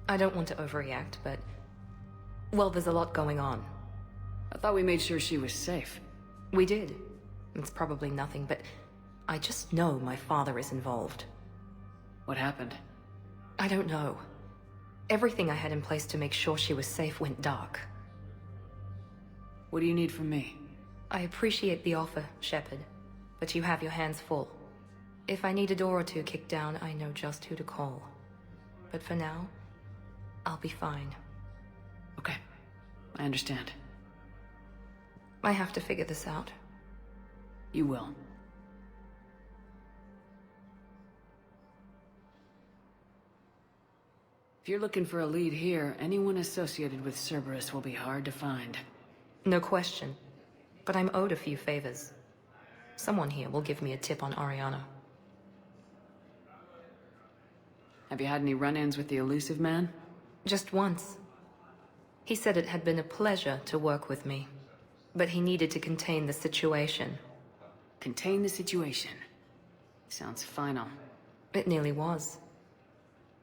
I don't want to overreact, but... well, there's a lot going on. I thought we made sure she was safe. We did. It's probably nothing, but... I just know my father is involved. What happened? I don't know. Everything I had in place to make sure she was safe went dark. What do you need from me? I appreciate the offer, Shepard, but you have your hands full. If I need a door or two kicked down, I know just who to call. But for now, I'll be fine. Okay. I understand. I have to figure this out. You will. If you're looking for a lead here, anyone associated with Cerberus will be hard to find. No question. But I'm owed a few favors. Someone here will give me a tip on Oriana. Have you had any run-ins with the elusive man? Just once. He said it had been a pleasure to work with me, but he needed to contain the situation. Contain the situation? Sounds final. It nearly was.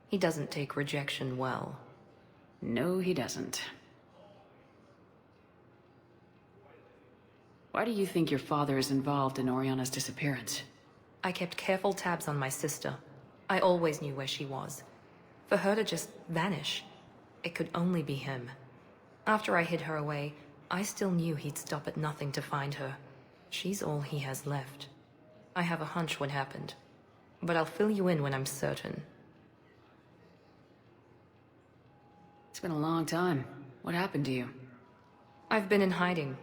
He doesn't take rejection well. No, he doesn't. Why do you think your father is involved in Oriana's disappearance? I kept careful tabs on my sister. I always knew where she was. For her to just vanish, it could only be him. After I hid her away, I still knew he'd stop at nothing to find her. She's all he has left. I have a hunch what happened, but I'll fill you in when I'm certain. It's been a long time. What happened to you? I've been in hiding.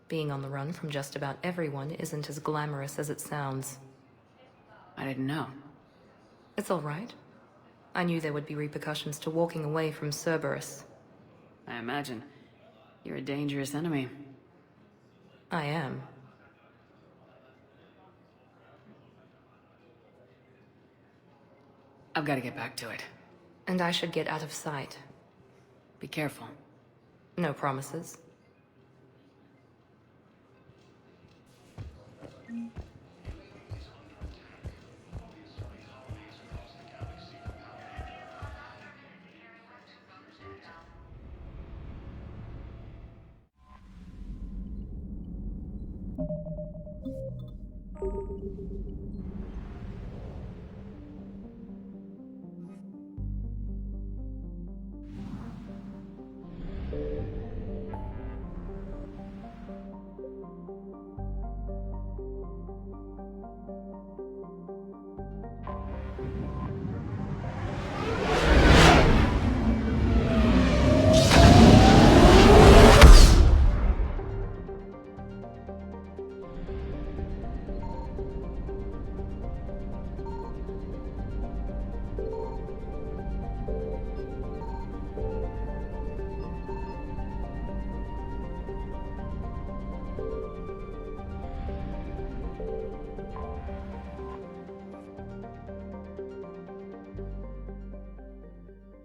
Being on the run from just about everyone isn't as glamorous as it sounds. I didn't know. It's all right. I knew there would be repercussions to walking away from Cerberus. I imagine. You're a dangerous enemy. I am. I've got to get back to it. And I should get out of sight. Be careful. No promises.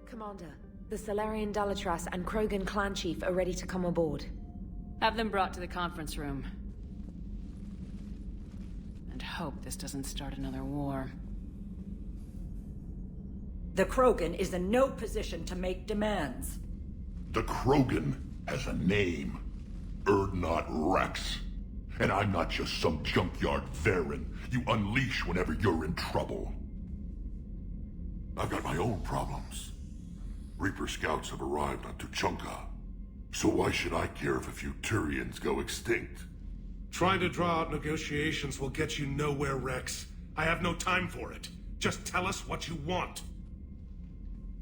Commander, the Salarian Dalatras and Krogan clan chief are ready to come aboard. Have them brought to the conference room. And hope this doesn't start another war. The Krogan is in no position to make demands. The Krogan has a name. Urdnot Rex. And I'm not just some junkyard Varen you unleash whenever you're in trouble. I've got my own problems. Reaper scouts have arrived on Tuchanka. So why should I care if a few Turians go extinct? Trying to draw out negotiations will get you nowhere, Rex. I have no time for it. Just tell us what you want.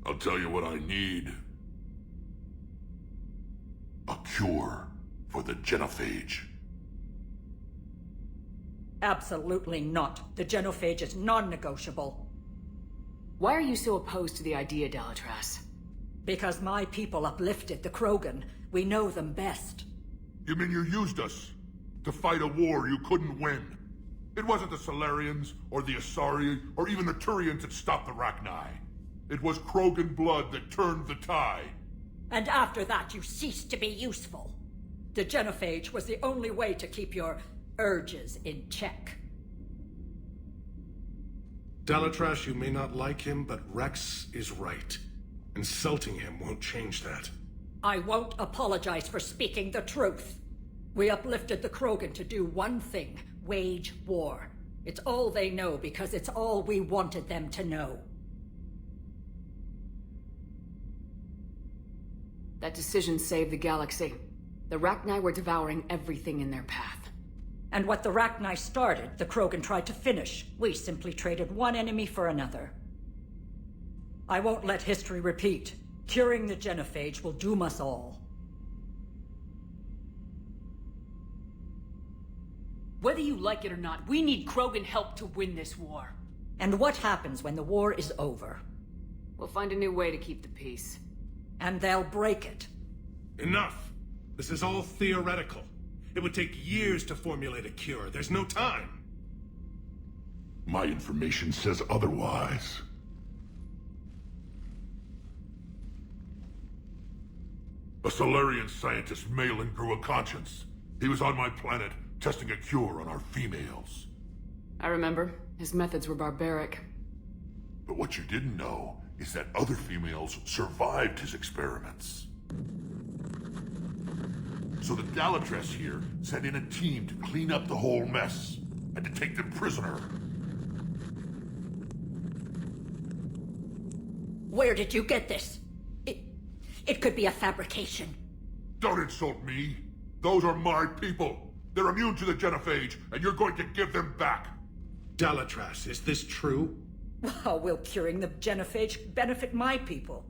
I'll tell you what I need. A cure for the genophage. Absolutely not. The genophage is non-negotiable. Why are you so opposed to the idea, Dalatras? Because my people uplifted the Krogan. We know them best. You mean you used us to fight a war you couldn't win? It wasn't the Solarians, or the Asari, or even the Turians that stopped the Rachni. It was Krogan blood that turned the tide. And after that, you ceased to be useful. The genophage was the only way to keep your urges in check. Dalatras, you may not like him, but Rex is right. Insulting him won't change that. I won't apologize for speaking the truth. We uplifted the Krogan to do one thing: wage war. It's all they know because it's all we wanted them to know. That decision saved the galaxy. The Rachni were devouring everything in their path. And what the Rachni started, the Krogan tried to finish. We simply traded one enemy for another. I won't let history repeat. Curing the genophage will doom us all. Whether you like it or not, we need Krogan help to win this war. And what happens when the war is over? We'll find a new way to keep the peace. And they'll break it. Enough! This is all theoretical. It would take years to formulate a cure. There's no time. My information says otherwise. A Solarian scientist, Malin, grew a conscience. He was on my planet, testing a cure on our females. I remember. His methods were barbaric. But what you didn't know is that other females survived his experiments. So the Dalatras here sent in a team to clean up the whole mess, and to take them prisoner. Where did you get this? It could be a fabrication. Don't insult me. Those are my people. They're immune to the genophage, and you're going to give them back. Dalatras, is this true? How will curing the genophage benefit my people?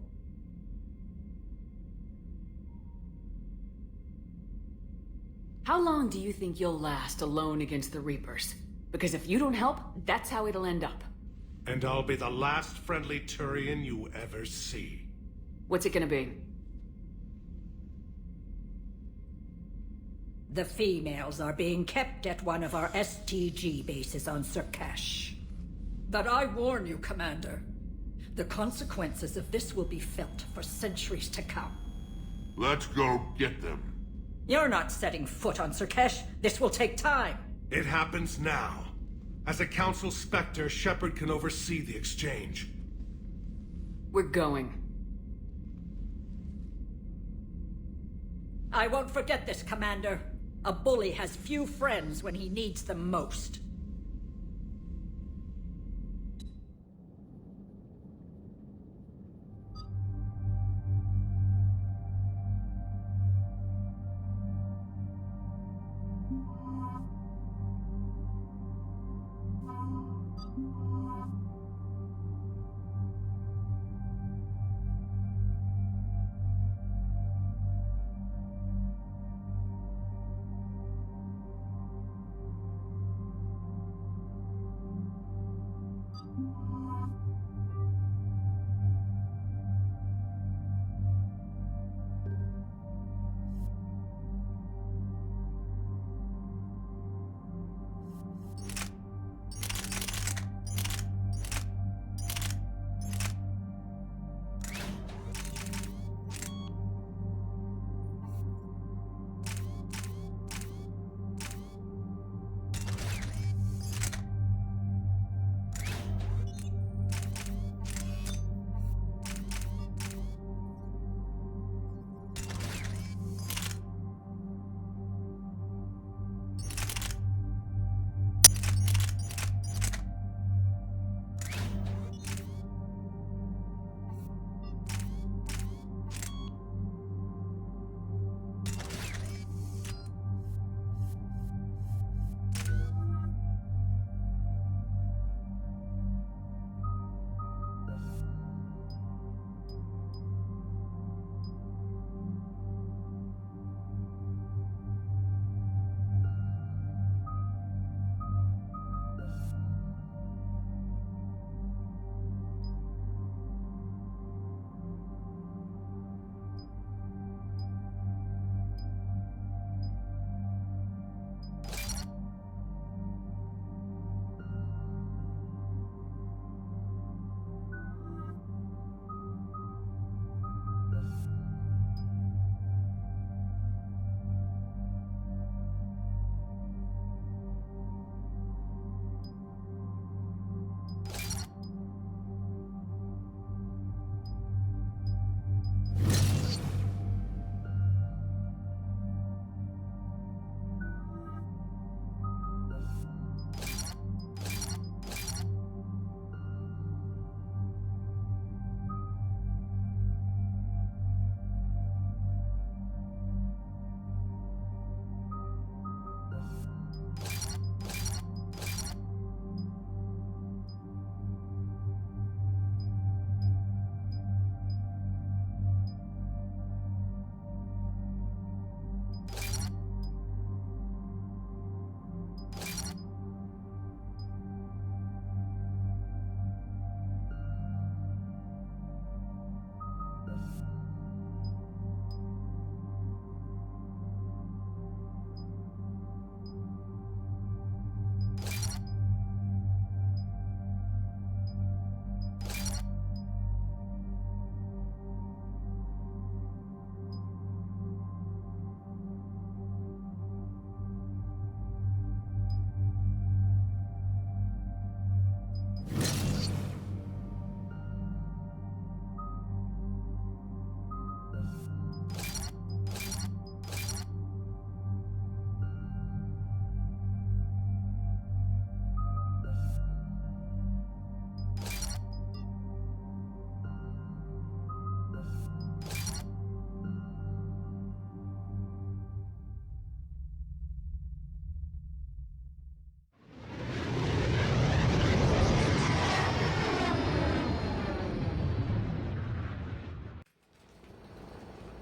How long do you think you'll last alone against the Reapers? Because if you don't help, that's how it'll end up. And I'll be the last friendly Turian you ever see. What's it gonna be? The females are being kept at one of our STG bases on Surkash. But I warn you, Commander. The consequences of this will be felt for centuries to come. Let's go get them. You're not setting foot on Surkash. This will take time. It happens now. As a Council Spectre, Shepard can oversee the exchange. We're going. I won't forget this, Commander. A bully has few friends when he needs them most.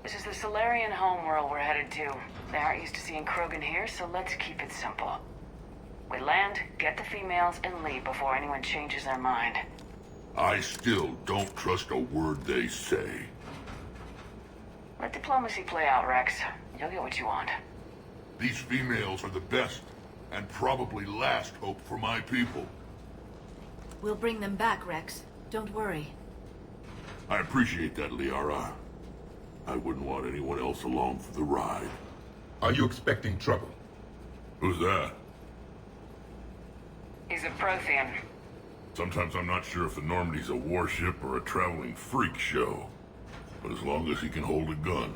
This is the Solarian homeworld we're headed to. They aren't used to seeing Krogan here, so let's keep it simple. We land, get the females, and leave before anyone changes their mind. I still don't trust a word they say. Let diplomacy play out, Rex. You'll get what you want. These females are the best, and probably last hope for my people. We'll bring them back, Rex. Don't worry. I appreciate that, Liara. I wouldn't want anyone else along for the ride. Are you expecting trouble? Who's that? He's a Prothean. Sometimes I'm not sure if the Normandy's a warship or a traveling freak show. But as long as he can hold a gun.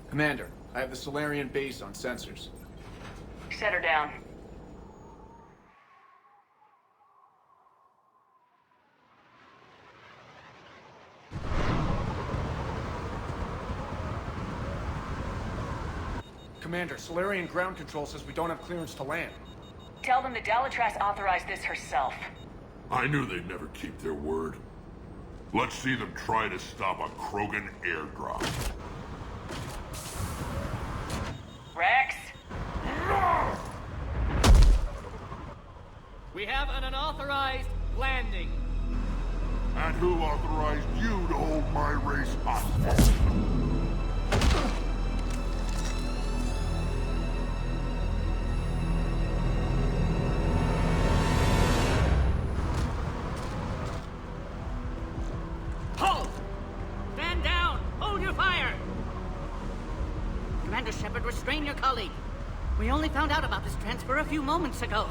Commander, I have the Solarian base on sensors. Set her down. Commander, Solarian ground control says we don't have clearance to land. Tell them the Dalatrass authorized this herself. I knew they'd never keep their word. Let's see them try to stop a Krogan airdrop. Rex? We have an unauthorized landing. And who authorized you to hold my race hostage? Hold! Stand down! Hold your fire! Commander Shepard, restrain your colleague. We only found out about this transfer a few moments ago.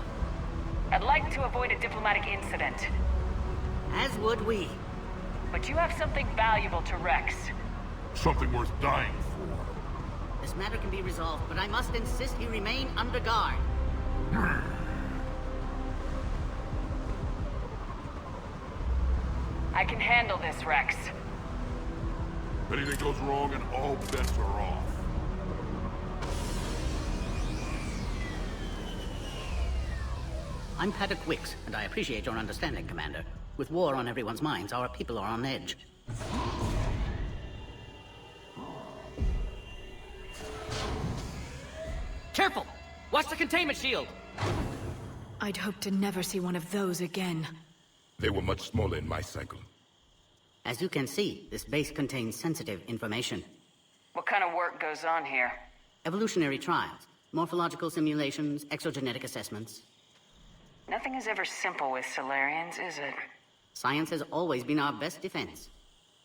I'd like to avoid a diplomatic incident. As would we. But you have something valuable to Rex. Something worth dying for. This matter can be resolved, but I must insist he remain under guard. I can handle this, Rex. If anything goes wrong and all bets are off. I'm Paddock Wicks, and I appreciate your understanding, Commander. With war on everyone's minds, our people are on edge. Careful! Watch the containment shield! I'd hope to never see one of those again. They were much smaller in my cycle. As you can see, this base contains sensitive information. What kind of work goes on here? Evolutionary trials, morphological simulations, exogenetic assessments. Nothing is ever simple with Solarians, is it? Science has always been our best defense.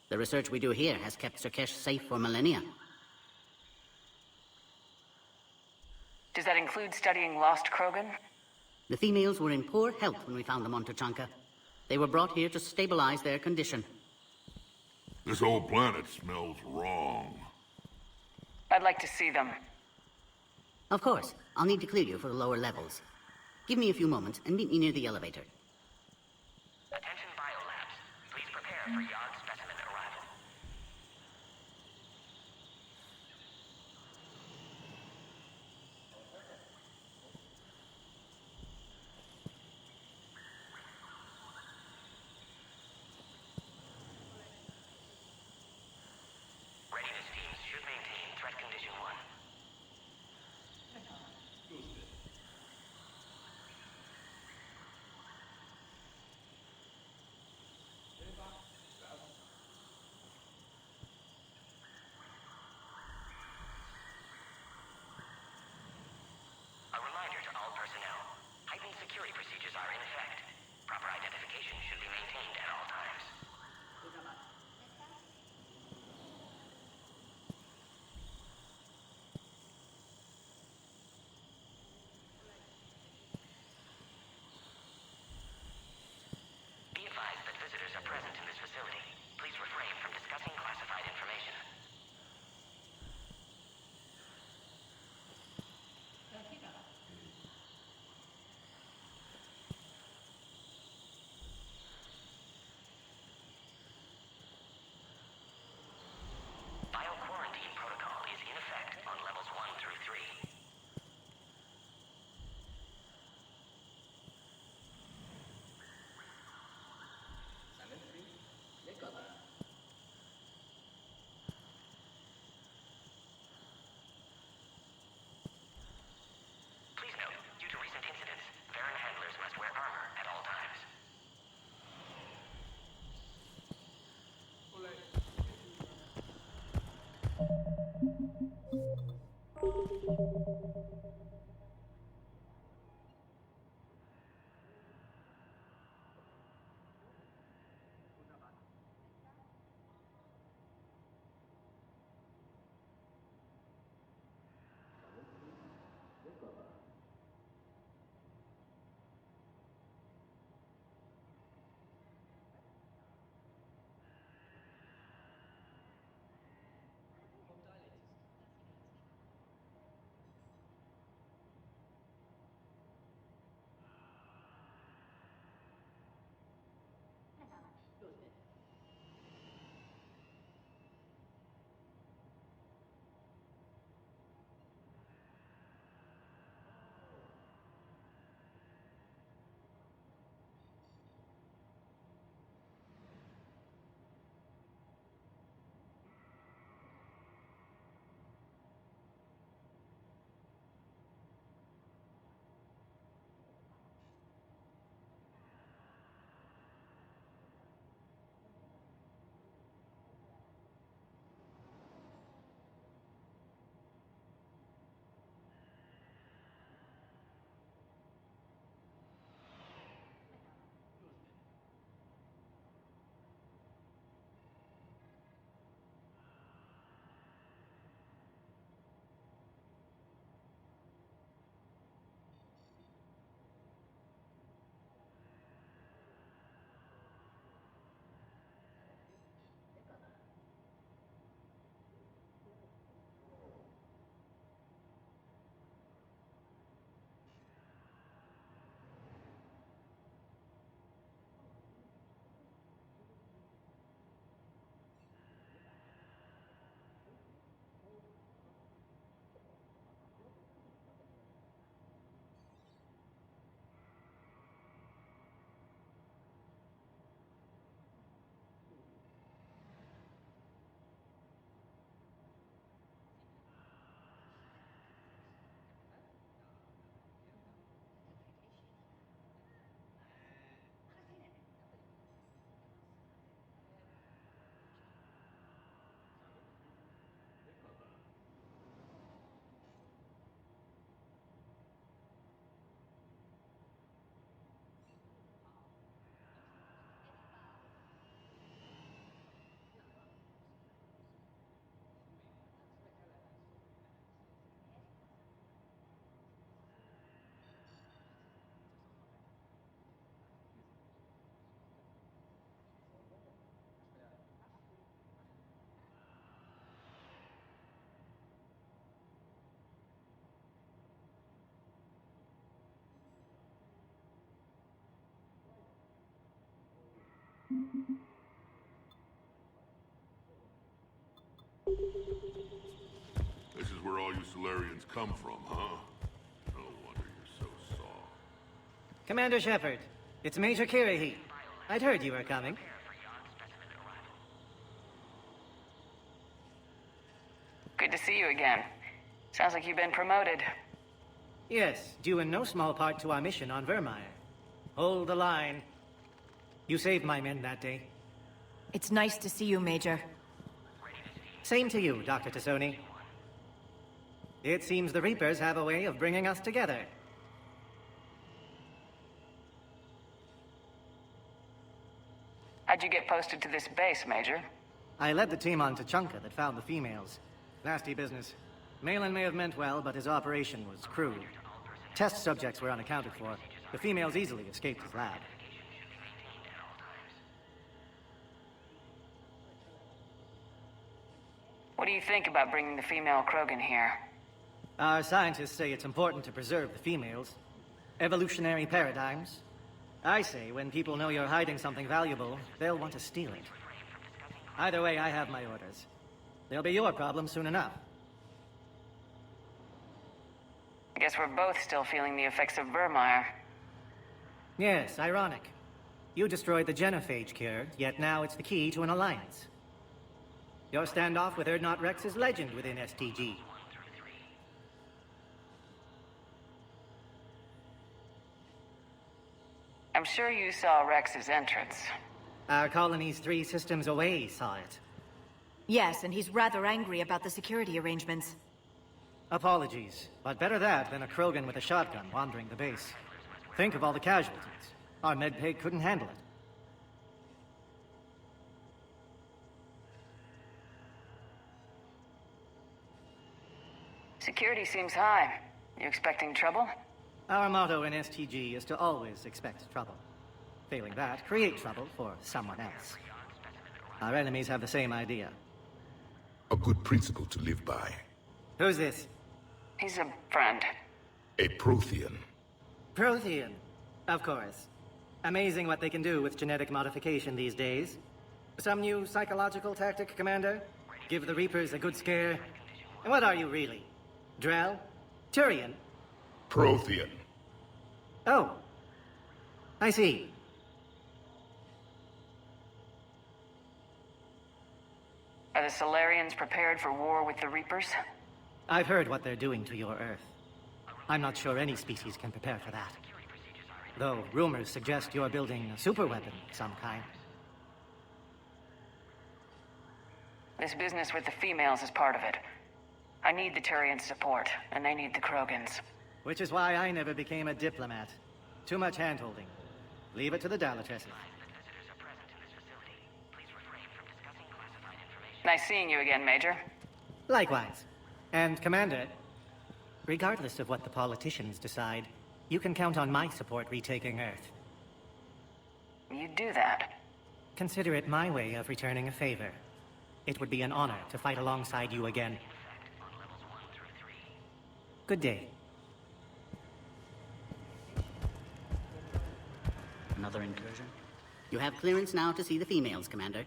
The research we do here has kept Surkesh safe for millennia. Does that include studying lost Krogan? The females were in poor health when we found them on Tuchanka. They were brought here to stabilize their condition. This whole planet smells wrong. I'd like to see them. Of course. I'll need to clear you for the lower levels. Give me a few moments and meet me near the elevator. Attention biolabs. Please prepare for yard specimen arrival. Readiness teams should maintain threat condition 1. This is where all you Solarians come from, huh? No wonder you're so soft. Commander Shepard, it's Major Kirahi. I'd heard you were coming. Good to see you again. Sounds like you've been promoted. Yes, due in no small part to our mission on Vermeer. Hold the line. You saved my men that day. It's nice to see you, Major. Same to you, Dr. Tassoni. It seems the Reapers have a way of bringing us together. How'd you get posted to this base, Major? I led the team on Tachanka that found the females. Nasty business. Malin may have meant well, but his operation was crude. Test subjects were unaccounted for. The females easily escaped his lab. What do you think about bringing the female Krogan here? Our scientists say it's important to preserve the females. Evolutionary paradigms. I say when people know you're hiding something valuable, they'll want to steal it. Either way, I have my orders. They'll be your problem soon enough. I guess we're both still feeling the effects of Vermeer. Yes, ironic. You destroyed the genophage cure, yet now it's the key to an alliance. Your standoff with Erdnot Rex is legend within STG. I'm sure you saw Rex's entrance. Our colony's 3 systems away saw it. Yes, and he's rather angry about the security arrangements. Apologies, but better that than a Krogan with a shotgun wandering the base. Think of all the casualties. Our medpay couldn't handle it. Security seems high. You expecting trouble? Our motto in STG is to always expect trouble. Failing that, create trouble for someone else. Our enemies have the same idea. A good principle to live by. Who's this? He's a friend. A Prothean. Prothean. Of course. Amazing what they can do with genetic modification these days. Some new psychological tactic, Commander? Give the Reapers a good scare? And what are you really? Drell? Turian? Prothean. Oh. I see. Are the Solarians prepared for war with the Reapers? I've heard what they're doing to your Earth. I'm not sure any species can prepare for that. Though rumors suggest you're building a superweapon of some kind. This business with the females is part of it. I need the Turians' support, and they need the Krogans. Which is why I never became a diplomat. Too much hand-holding. Leave it to the Dalatresses. Nice seeing you again, Major. Likewise. And, Commander, regardless of what the politicians decide, you can count on my support retaking Earth. You do that? Consider it my way of returning a favor. It would be an honor to fight alongside you again. Good day. Another incursion? You have clearance now to see the females, Commander.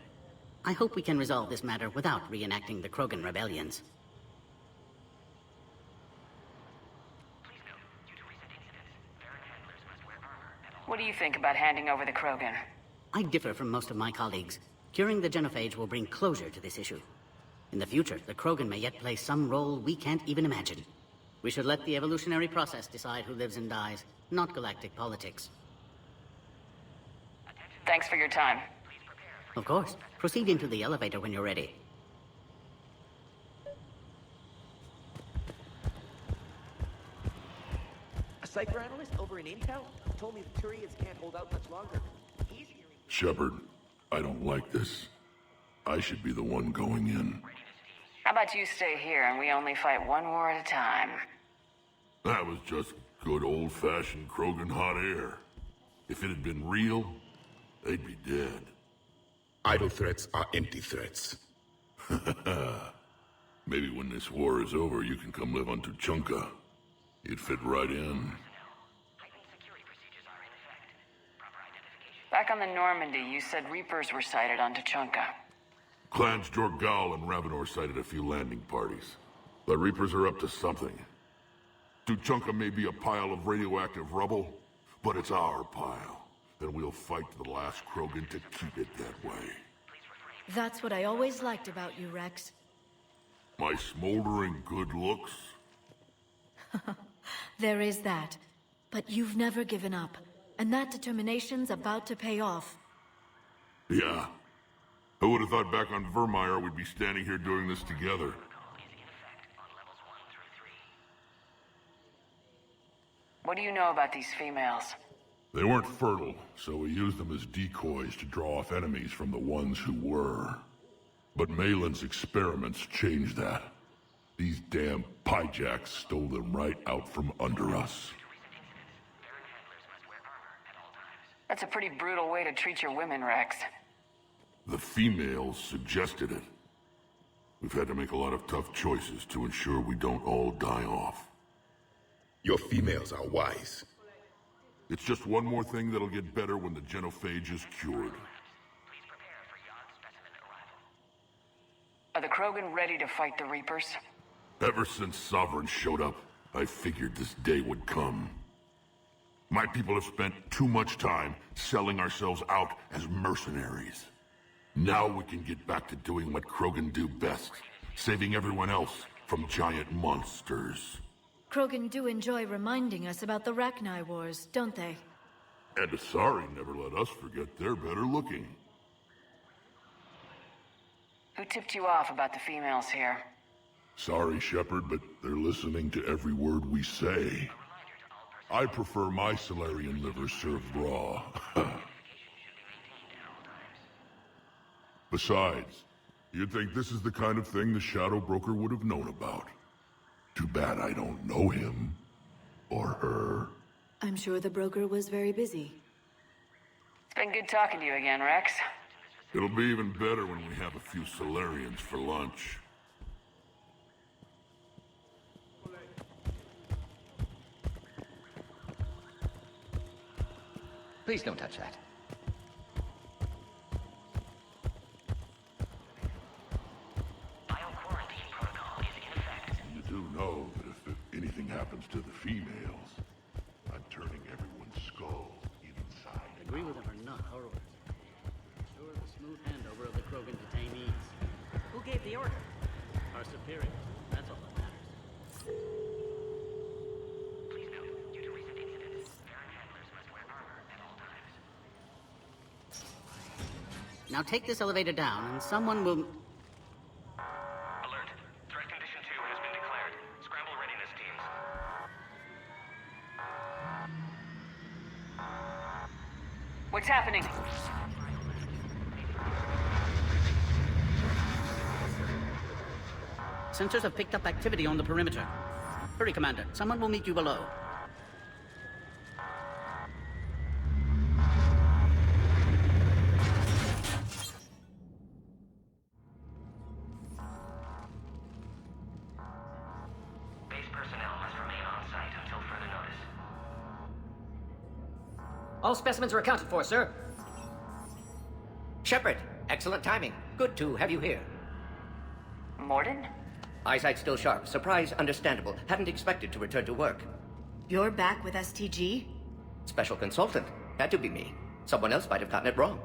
I hope we can resolve this matter without reenacting the Krogan rebellions. What do you think about handing over the Krogan? I differ from most of my colleagues. Curing the genophage will bring closure to this issue. In the future, the Krogan may yet play some role we can't even imagine. We should let the evolutionary process decide who lives and dies, not galactic politics. Thanks for your time. Of course. Proceed into the elevator when you're ready. A cypher analyst over in Intel told me the Turians can't hold out much longer. Shepard, I don't like this. I should be the one going in. How about you stay here and we only fight one war at a time? That was just good old-fashioned Krogan hot air. If it had been real, they'd be dead. Idle threats are empty threats. Maybe when this war is over, you can come live on Tuchanka. You'd fit right in. Back on the Normandy, you said Reapers were sighted on Tuchanka. Clans Jorgal and Ravenor sighted a few landing parties. The Reapers are up to something. Tuchanka may be a pile of radioactive rubble, but it's our pile. Then we'll fight to the last Krogan to keep it that way. That's what I always liked about you, Rex. My smoldering good looks? There is that. But you've never given up. And that determination's about to pay off. Yeah. I would have thought back on Vermeer we'd be standing here doing this together. What do you know about these females? They weren't fertile, so we used them as decoys to draw off enemies from the ones who were. But Malin's experiments changed that. These damn pyjacks stole them right out from under us. That's a pretty brutal way to treat your women, Rex. The females suggested it. We've had to make a lot of tough choices to ensure we don't all die off. Your females are wise. It's just one more thing that'll get better when the genophage is cured. Are the Krogan ready to fight the Reapers? Ever since Sovereign showed up, I figured this day would come. My people have spent too much time selling ourselves out as mercenaries. Now we can get back to doing what Krogan do best, saving everyone else from giant monsters. Krogan do enjoy reminding us about the Rachni Wars, don't they? And Asari never let us forget they're better looking. Who tipped you off about the females here? Sorry, Shepard, but they're listening to every word we say. I prefer my Solarian liver served raw. Besides, you'd think this is the kind of thing the Shadow Broker would have known about. Too bad I don't know him. Or her. I'm sure the broker was very busy. It's been good talking to you again, Rex. It'll be even better when we have a few Solarians for lunch. Please don't touch that. You do know that if anything happens to the females, I'm turning everyone's skull inside. Agree with them or not, horrors. Ensure the smooth handover of the Krogan detainees. Who gave the order? Our superiors. That's all that matters. Please note, due to recent incidents, Baron handlers must wear armor at all times. Now take this elevator down, and someone will... Alert. Threat condition 2 has been declared. Scramble readiness teams. What's happening? Sensors have picked up activity on the perimeter. Hurry, Commander. Someone will meet you below. Base personnel must remain on site until further notice. All specimens are accounted for, sir. Shepard, excellent timing. Good to have you here. Morden? Eyesight still sharp. Surprise understandable. Hadn't expected to return to work. You're back with STG? Special consultant. Had to be me. Someone else might have gotten it wrong.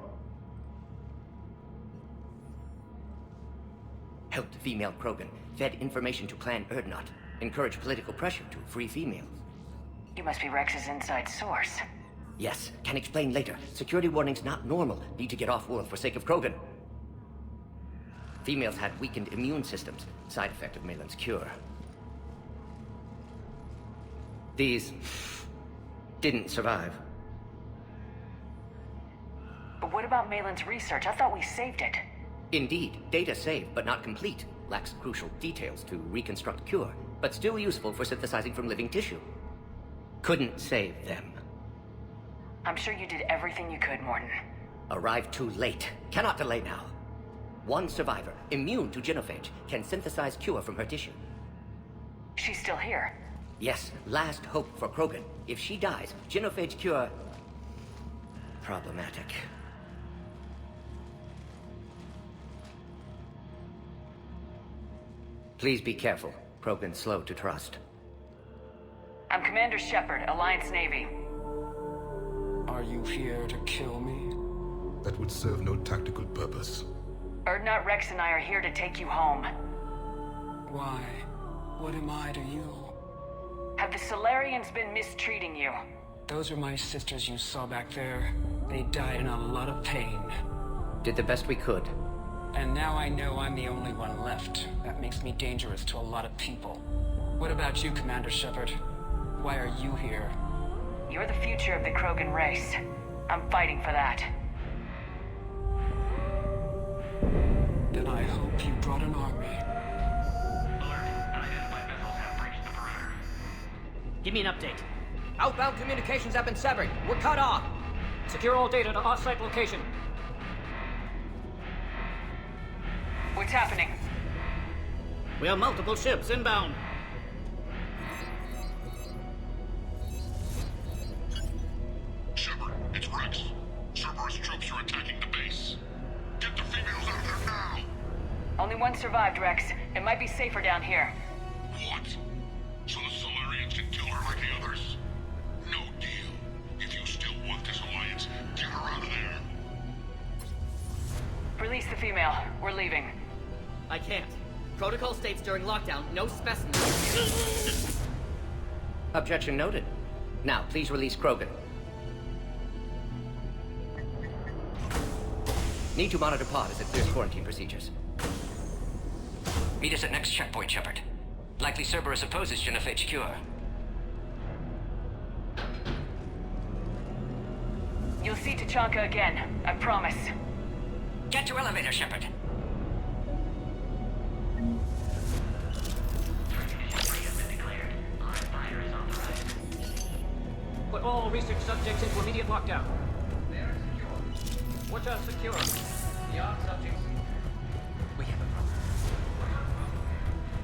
Helped female Krogan. Fed information to Clan Erdnot. Encouraged political pressure to free females. You must be Rex's inside source. Yes, can explain later. Security warnings not normal. Need to get off-world for sake of Krogan. Females had weakened immune systems. Side effect of Malin's cure. These... didn't survive. But what about Malin's research? I thought we saved it. Indeed, data saved, but not complete. Lacks crucial details to reconstruct cure, but still useful for synthesizing from living tissue. Couldn't save them. I'm sure you did everything you could, Morden. Arrived too late. Cannot delay now. One survivor, immune to genophage, can synthesize cure from her tissue. She's still here. Yes, last hope for Krogan. If she dies, genophage cure... problematic. Please be careful. Krogan's slow to trust. I'm Commander Shepard, Alliance Navy. Are you here to kill me? That would serve no tactical purpose. Urdnot Rex and I are here to take you home. Why? What am I to you? Have the Solarians been mistreating you? Those are my sisters you saw back there. They died in a lot of pain. Did the best we could. And now I know I'm the only one left. That makes me dangerous to a lot of people. What about you, Commander Shepard? Why are you here? You're the future of the Krogan race. I'm fighting for that. Then I hope you brought an army. Give me an update. Outbound communications have been severed. We're cut off. Secure all data to off-site location. What's happening? We have multiple ships inbound. Shepard, it's Rex. Cerberus troops are attacking the base. Get the females out of there now! Only one survived, Rex. It might be safer down here. What? So the Solarians can kill her like the others? No deal. If you still want this alliance, get her out of there. Release the female. We're leaving. I can't. Protocol states during lockdown, no specimens. Objection noted. Now, please release Krogan. Need to monitor pod as it clears quarantine procedures. Meet us at next checkpoint, Shepard. Likely Cerberus opposes genophage cure. You'll see Tachanka again. I promise. Get to elevator, Shepard. Put all research subjects into immediate lockdown. Watch out, secure. Beyond subjects. We have a problem.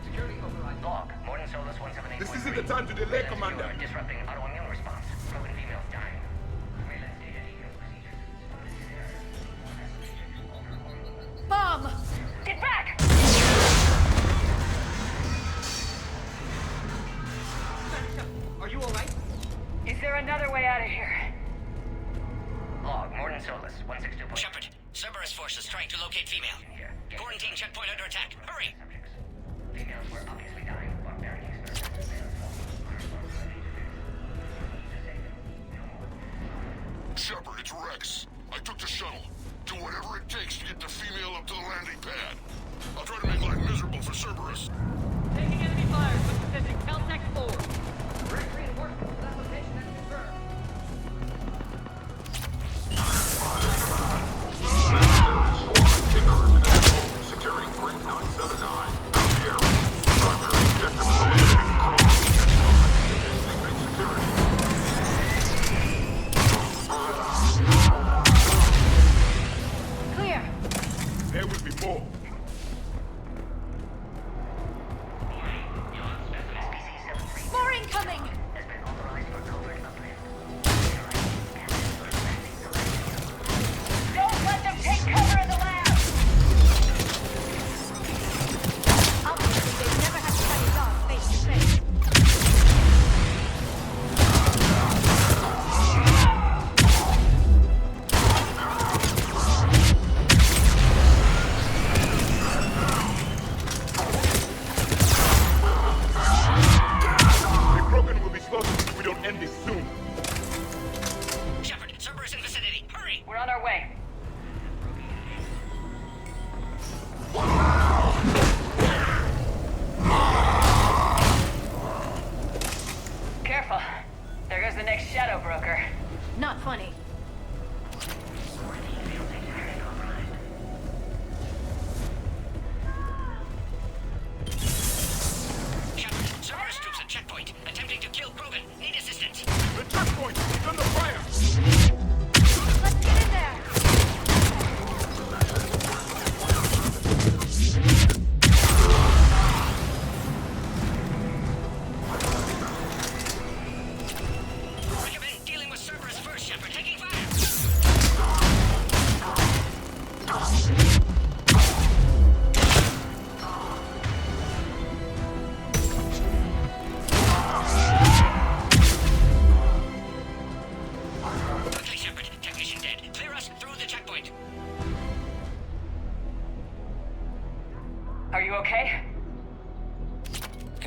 Security override log. Morden Solus 178. This isn't the time to delay, Commander. Disrupting autoimmune response. Krogan females dying. Bomb! Get back! Are you alright? Is there another way out of here? Log. Morden Solus 162. Shepard, Cerberus forces trying to locate female. Quarantine checkpoint under attack. Hurry! Females were obviously dying. Barbarian experiments. Shepard, it's Rex. I took the shuttle. Do whatever it takes to get the female up to the landing pad. I'll try to make life miserable for Cerberus. Taking enemy fire, but defending Caltech 4. Direct reinforcements to that location and confirmed. Securing Grid 979. Here. Primary objective eliminating Krogan. Security. Clear. There will be more. More incoming! Don't let them take cover in the lab! Obviously, they've never had to fight a dog face to face. The Krogan will be slaughtered if we don't end this soon. Shepard, Cerberus in vicinity. Hurry! We're on our way. Careful. There goes the next shadow broker. Not funny. Shepard, Cerberus troops at checkpoint, attempting to kill Krogan. Need assistance.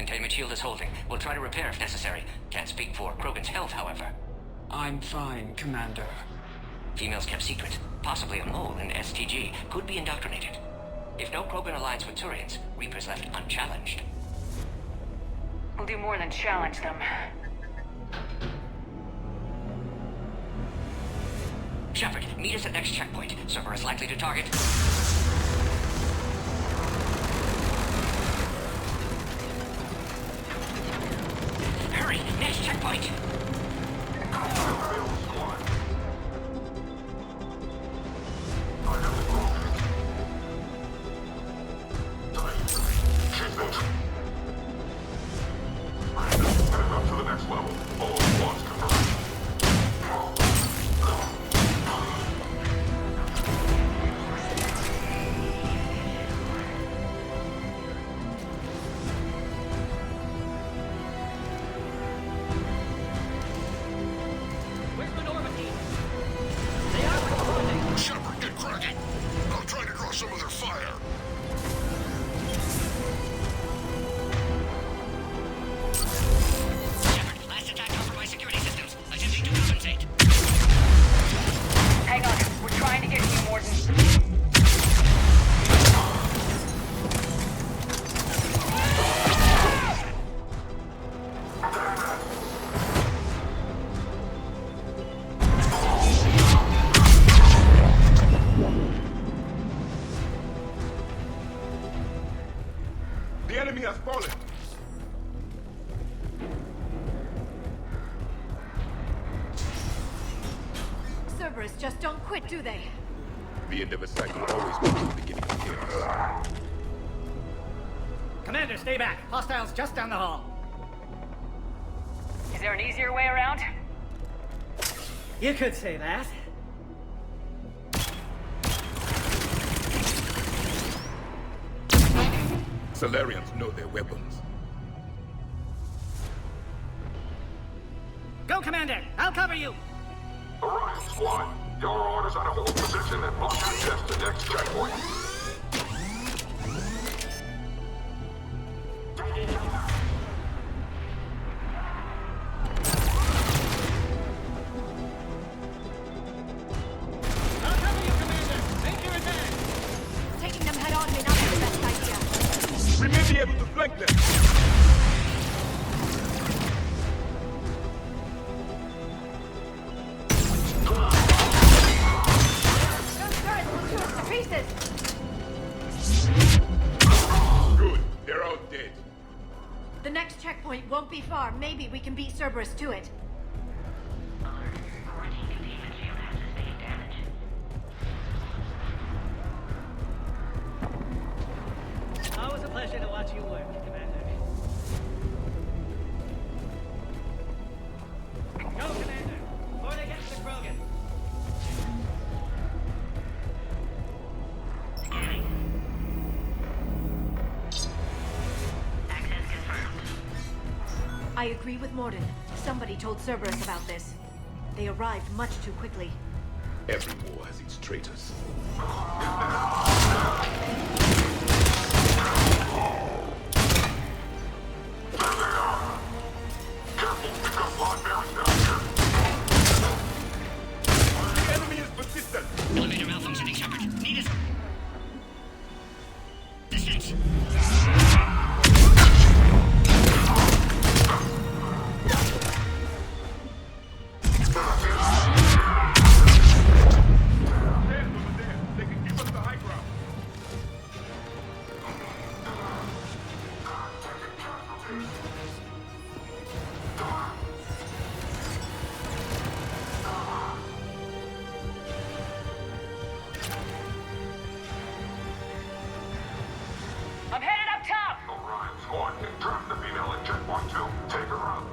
containment shield is holding. We'll try to repair if necessary. Can't speak for Krogan's health, however. I'm fine, Commander. Females kept secret. Possibly a mole in STG. Could be indoctrinated. If no Krogan aligns with Turians, Reaper's left unchallenged. We'll do more than challenge them. Shepard, meet us at next checkpoint. Server is likely to target. Hurry! Next checkpoint! Shepard, get cracking! I'll try to draw some of their fire. Shepard, last attack compromised security systems. Attempting to compensate. Hang on, we're trying to get to you, Morden. The enemy has fallen. Cerberus just don't quit, do they? The end of a cycle always marks the beginning of chaos. Commander, stay back. Hostiles just down the hall. Is there an easier way around? You could say that. Solarians know their weapons. Go, Commander! I'll cover you! Orion Squad, your orders are to hold position and block access to next checkpoint. I'll cover you, Commander! Make your advance! Taking them head on may not be the best idea. We may be able to flank them. Those turrets will chew us to pieces! Good, they're all dead. The next checkpoint won't be far. Maybe we can beat Cerberus to it. Always a pleasure to watch you work, Commander. Go, Commander! Before they get to the Krogan! I agree with Morden. Somebody told Cerberus about this. They arrived much too quickly. Every war has its traitors. The enemy is persistent. Elevator malfunctioning, Shepard. Need us. Distance. They can give us the high ground. I'm headed up top! Orion Squad, entrap the female at checkpoint 2. Take her out.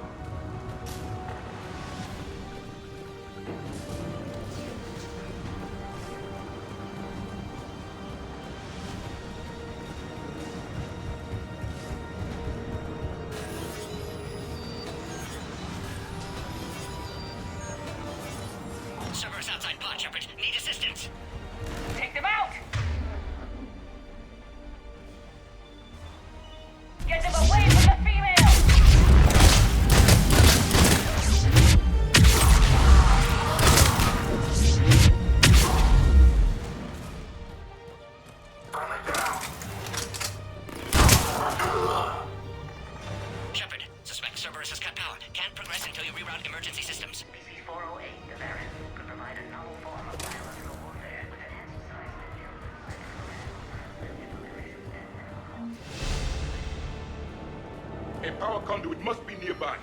A power conduit must be nearby.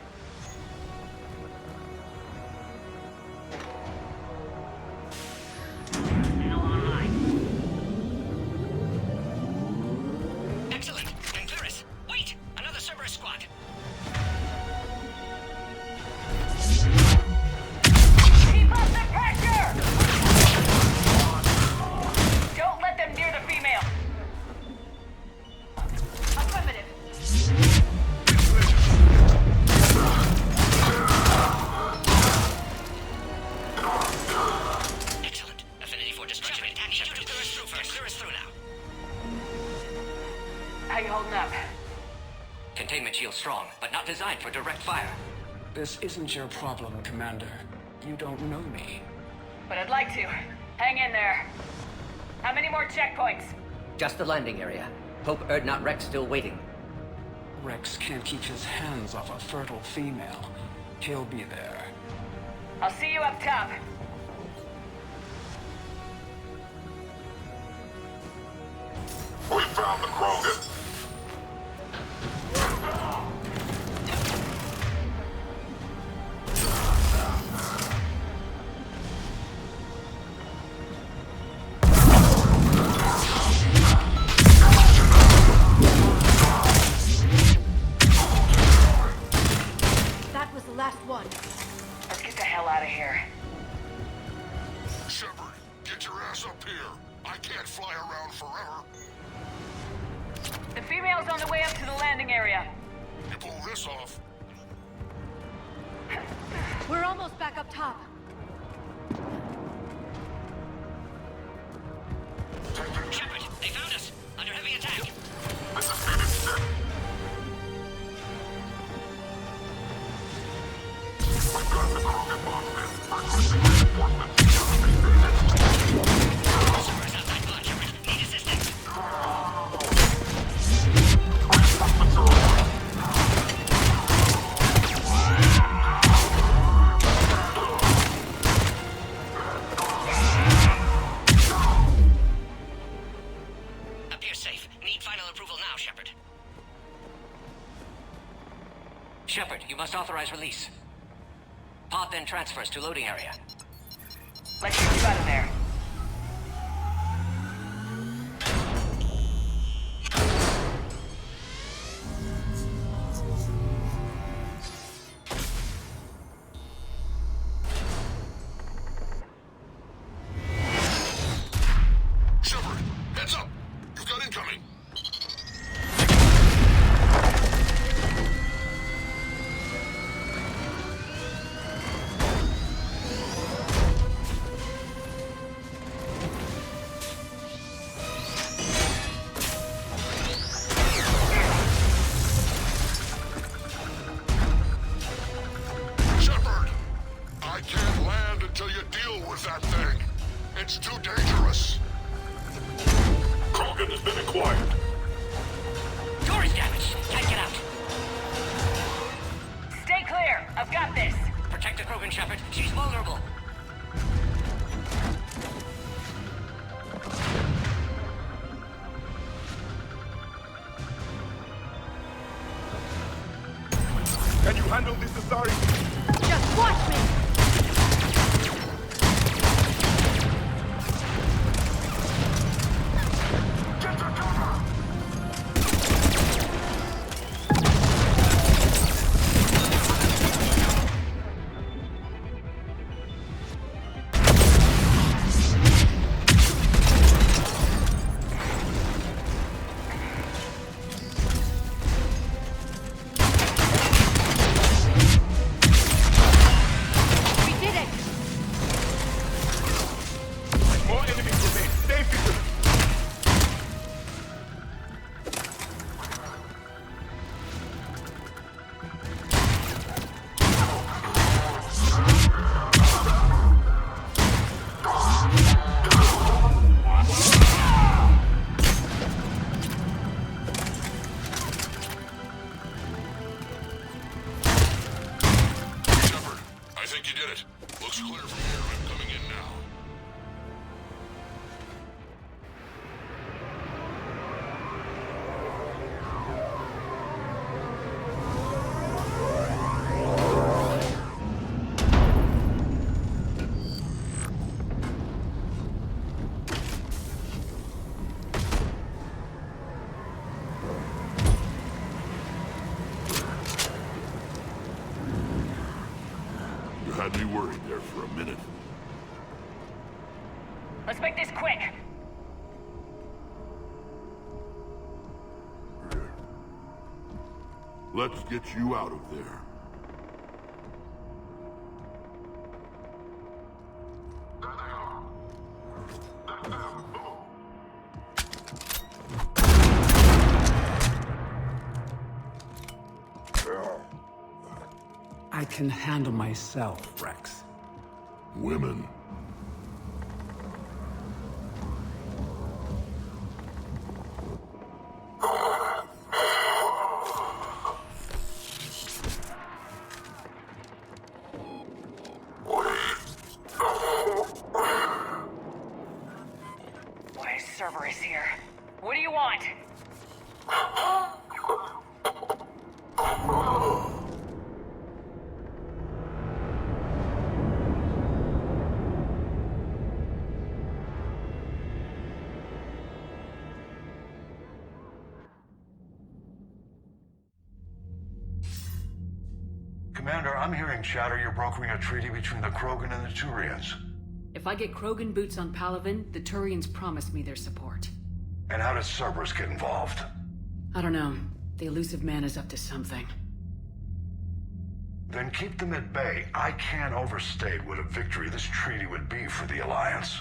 Now online. Excellent. Can clear us. Wait! Another Cerberus squad. Keep up the pressure! Don't let them near the female. Affirmative. Excellent. Affinity for destruction. I need you to clear us through first. Clear us through now. How you holding up? Containment shield strong, but not designed for direct fire. This isn't your problem, Commander. You don't know me. But I'd like to. Hang in there. How many more checkpoints? Just the landing area. Hope not Rex still waiting. Rex can't keep his hands off a fertile female. He'll be there. I'll see you up top. We found the Krogan! That was the last one. Let's get the hell out of here. Shepard, get your ass up here. I can't fly around forever. The female's on the way up to the landing area. You pull this off. We're almost back up top. Shepard, they found us. Under heavy attack. Need assistance. Appears safe. Need final approval now, Shepard. Shepard, you must authorize release. Pod then transfers to loading area. Let's get you out of there. Shepard, heads up! You've got incoming! Shepard! I can't land until you deal with that thing. It's too dangerous. Krogan has been acquired. Door is damaged. Can't get out. Stay clear. I've got this. Protect the Krogan, Shepard. She's vulnerable. Can you handle this, Asari? Just watch me! We did it! More enemies remain. Stay vigilant. Shepard, I think you did it. Looks clear from here. I'm coming in now. Had me worried there for a minute. Let's make this quick! Let's get you out of there. I can handle myself, Rex. Women. Why is Cerberus here? What do you want? Commander, I'm hearing chatter you're brokering a treaty between the Krogan and the Turians. If I get Krogan boots on Palaven, the Turians promise me their support. And how does Cerberus get involved? I don't know. The elusive man is up to something. Then keep them at bay. I can't overstate what a victory this treaty would be for the Alliance.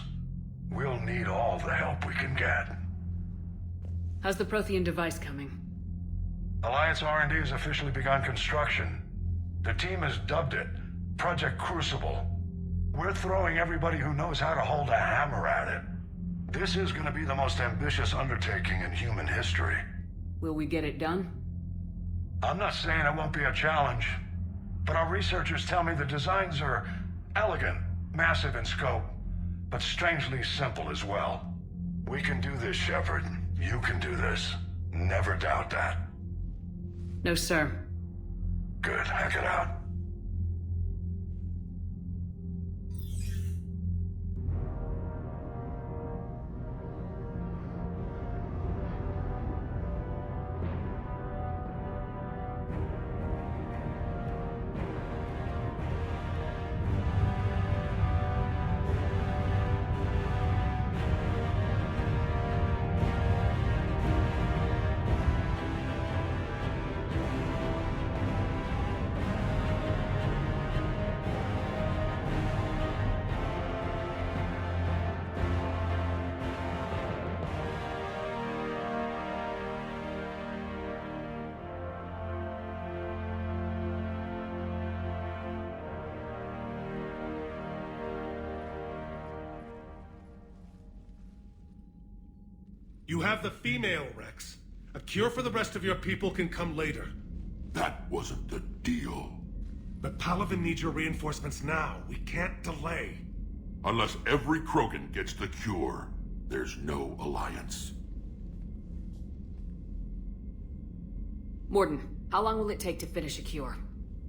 We'll need all the help we can get. How's the Prothean device coming? Alliance R&D has officially begun construction. The team has dubbed it Project Crucible. We're throwing everybody who knows how to hold a hammer at it. This is going to be the most ambitious undertaking in human history. Will we get it done? I'm not saying it won't be a challenge, but our researchers tell me the designs are elegant, massive in scope, but strangely simple as well. We can do this, Shepard. You can do this. Never doubt that. No, sir. Good. Hack it out. You have the female, Rex. A cure for the rest of your people can come later. That wasn't the deal. But Palaven needs your reinforcements now. We can't delay. Unless every Krogan gets the cure, there's no alliance. Morden, how long will it take to finish a cure?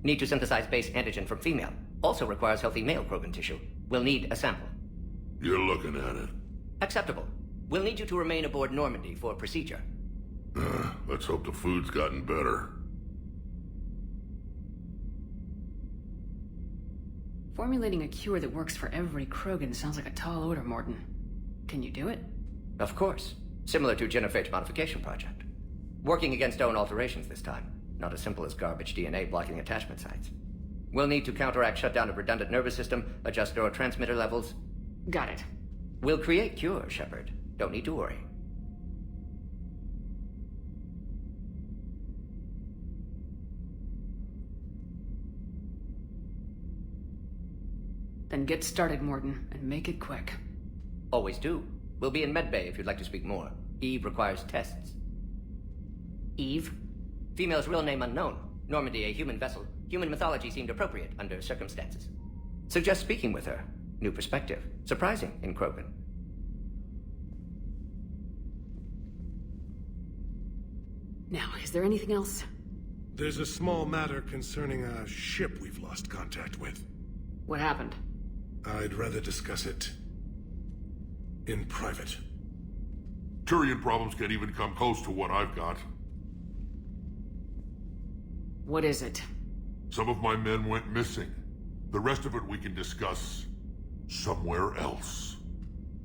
Need to synthesize base antigen from female. Also requires healthy male Krogan tissue. We'll need a sample. You're looking at it. Acceptable. We'll need you to remain aboard Normandy for procedure. Let's hope the food's gotten better. Formulating a cure that works for every Krogan sounds like a tall order, Morden. Can you do it? Of course. Similar to Genophage modification project. Working against own alterations this time. Not as simple as garbage DNA blocking attachment sites. We'll need to counteract shutdown of redundant nervous system, adjust neurotransmitter levels. Got it. We'll create cure, Shepard. Don't need to worry. Then get started, Morden, and make it quick. Always do. We'll be in medbay if you'd like to speak more. Eve requires tests. Eve? Female's real name unknown. Normandy, a human vessel. Human mythology seemed appropriate under circumstances. Suggest speaking with her. New perspective. Surprising in Krogan. Now, is there anything else? There's a small matter concerning a ship we've lost contact with. What happened? I'd rather discuss it in private. Turian problems can't even come close to what I've got. What is it? Some of my men went missing. The rest of it we can discuss somewhere else.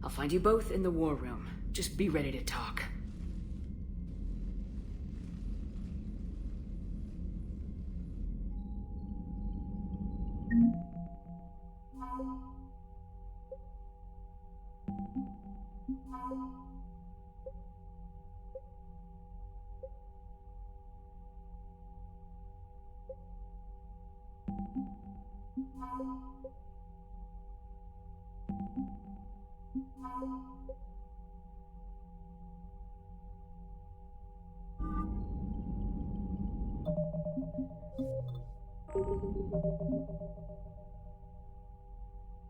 I'll find you both in the war room. Just be ready to talk.